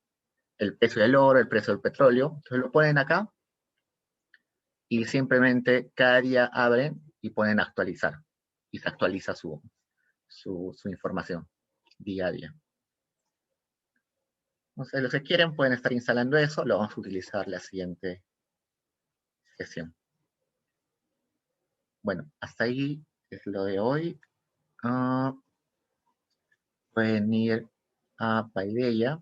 el precio del oro, el precio del petróleo. Entonces lo ponen acá y simplemente cada día abren y ponen actualizar. Y se actualiza su información día a día. Entonces, los que quieren pueden estar instalando eso, lo vamos a utilizar la siguiente sesión. Bueno, hasta ahí es lo de hoy. Pueden ir a Paideia.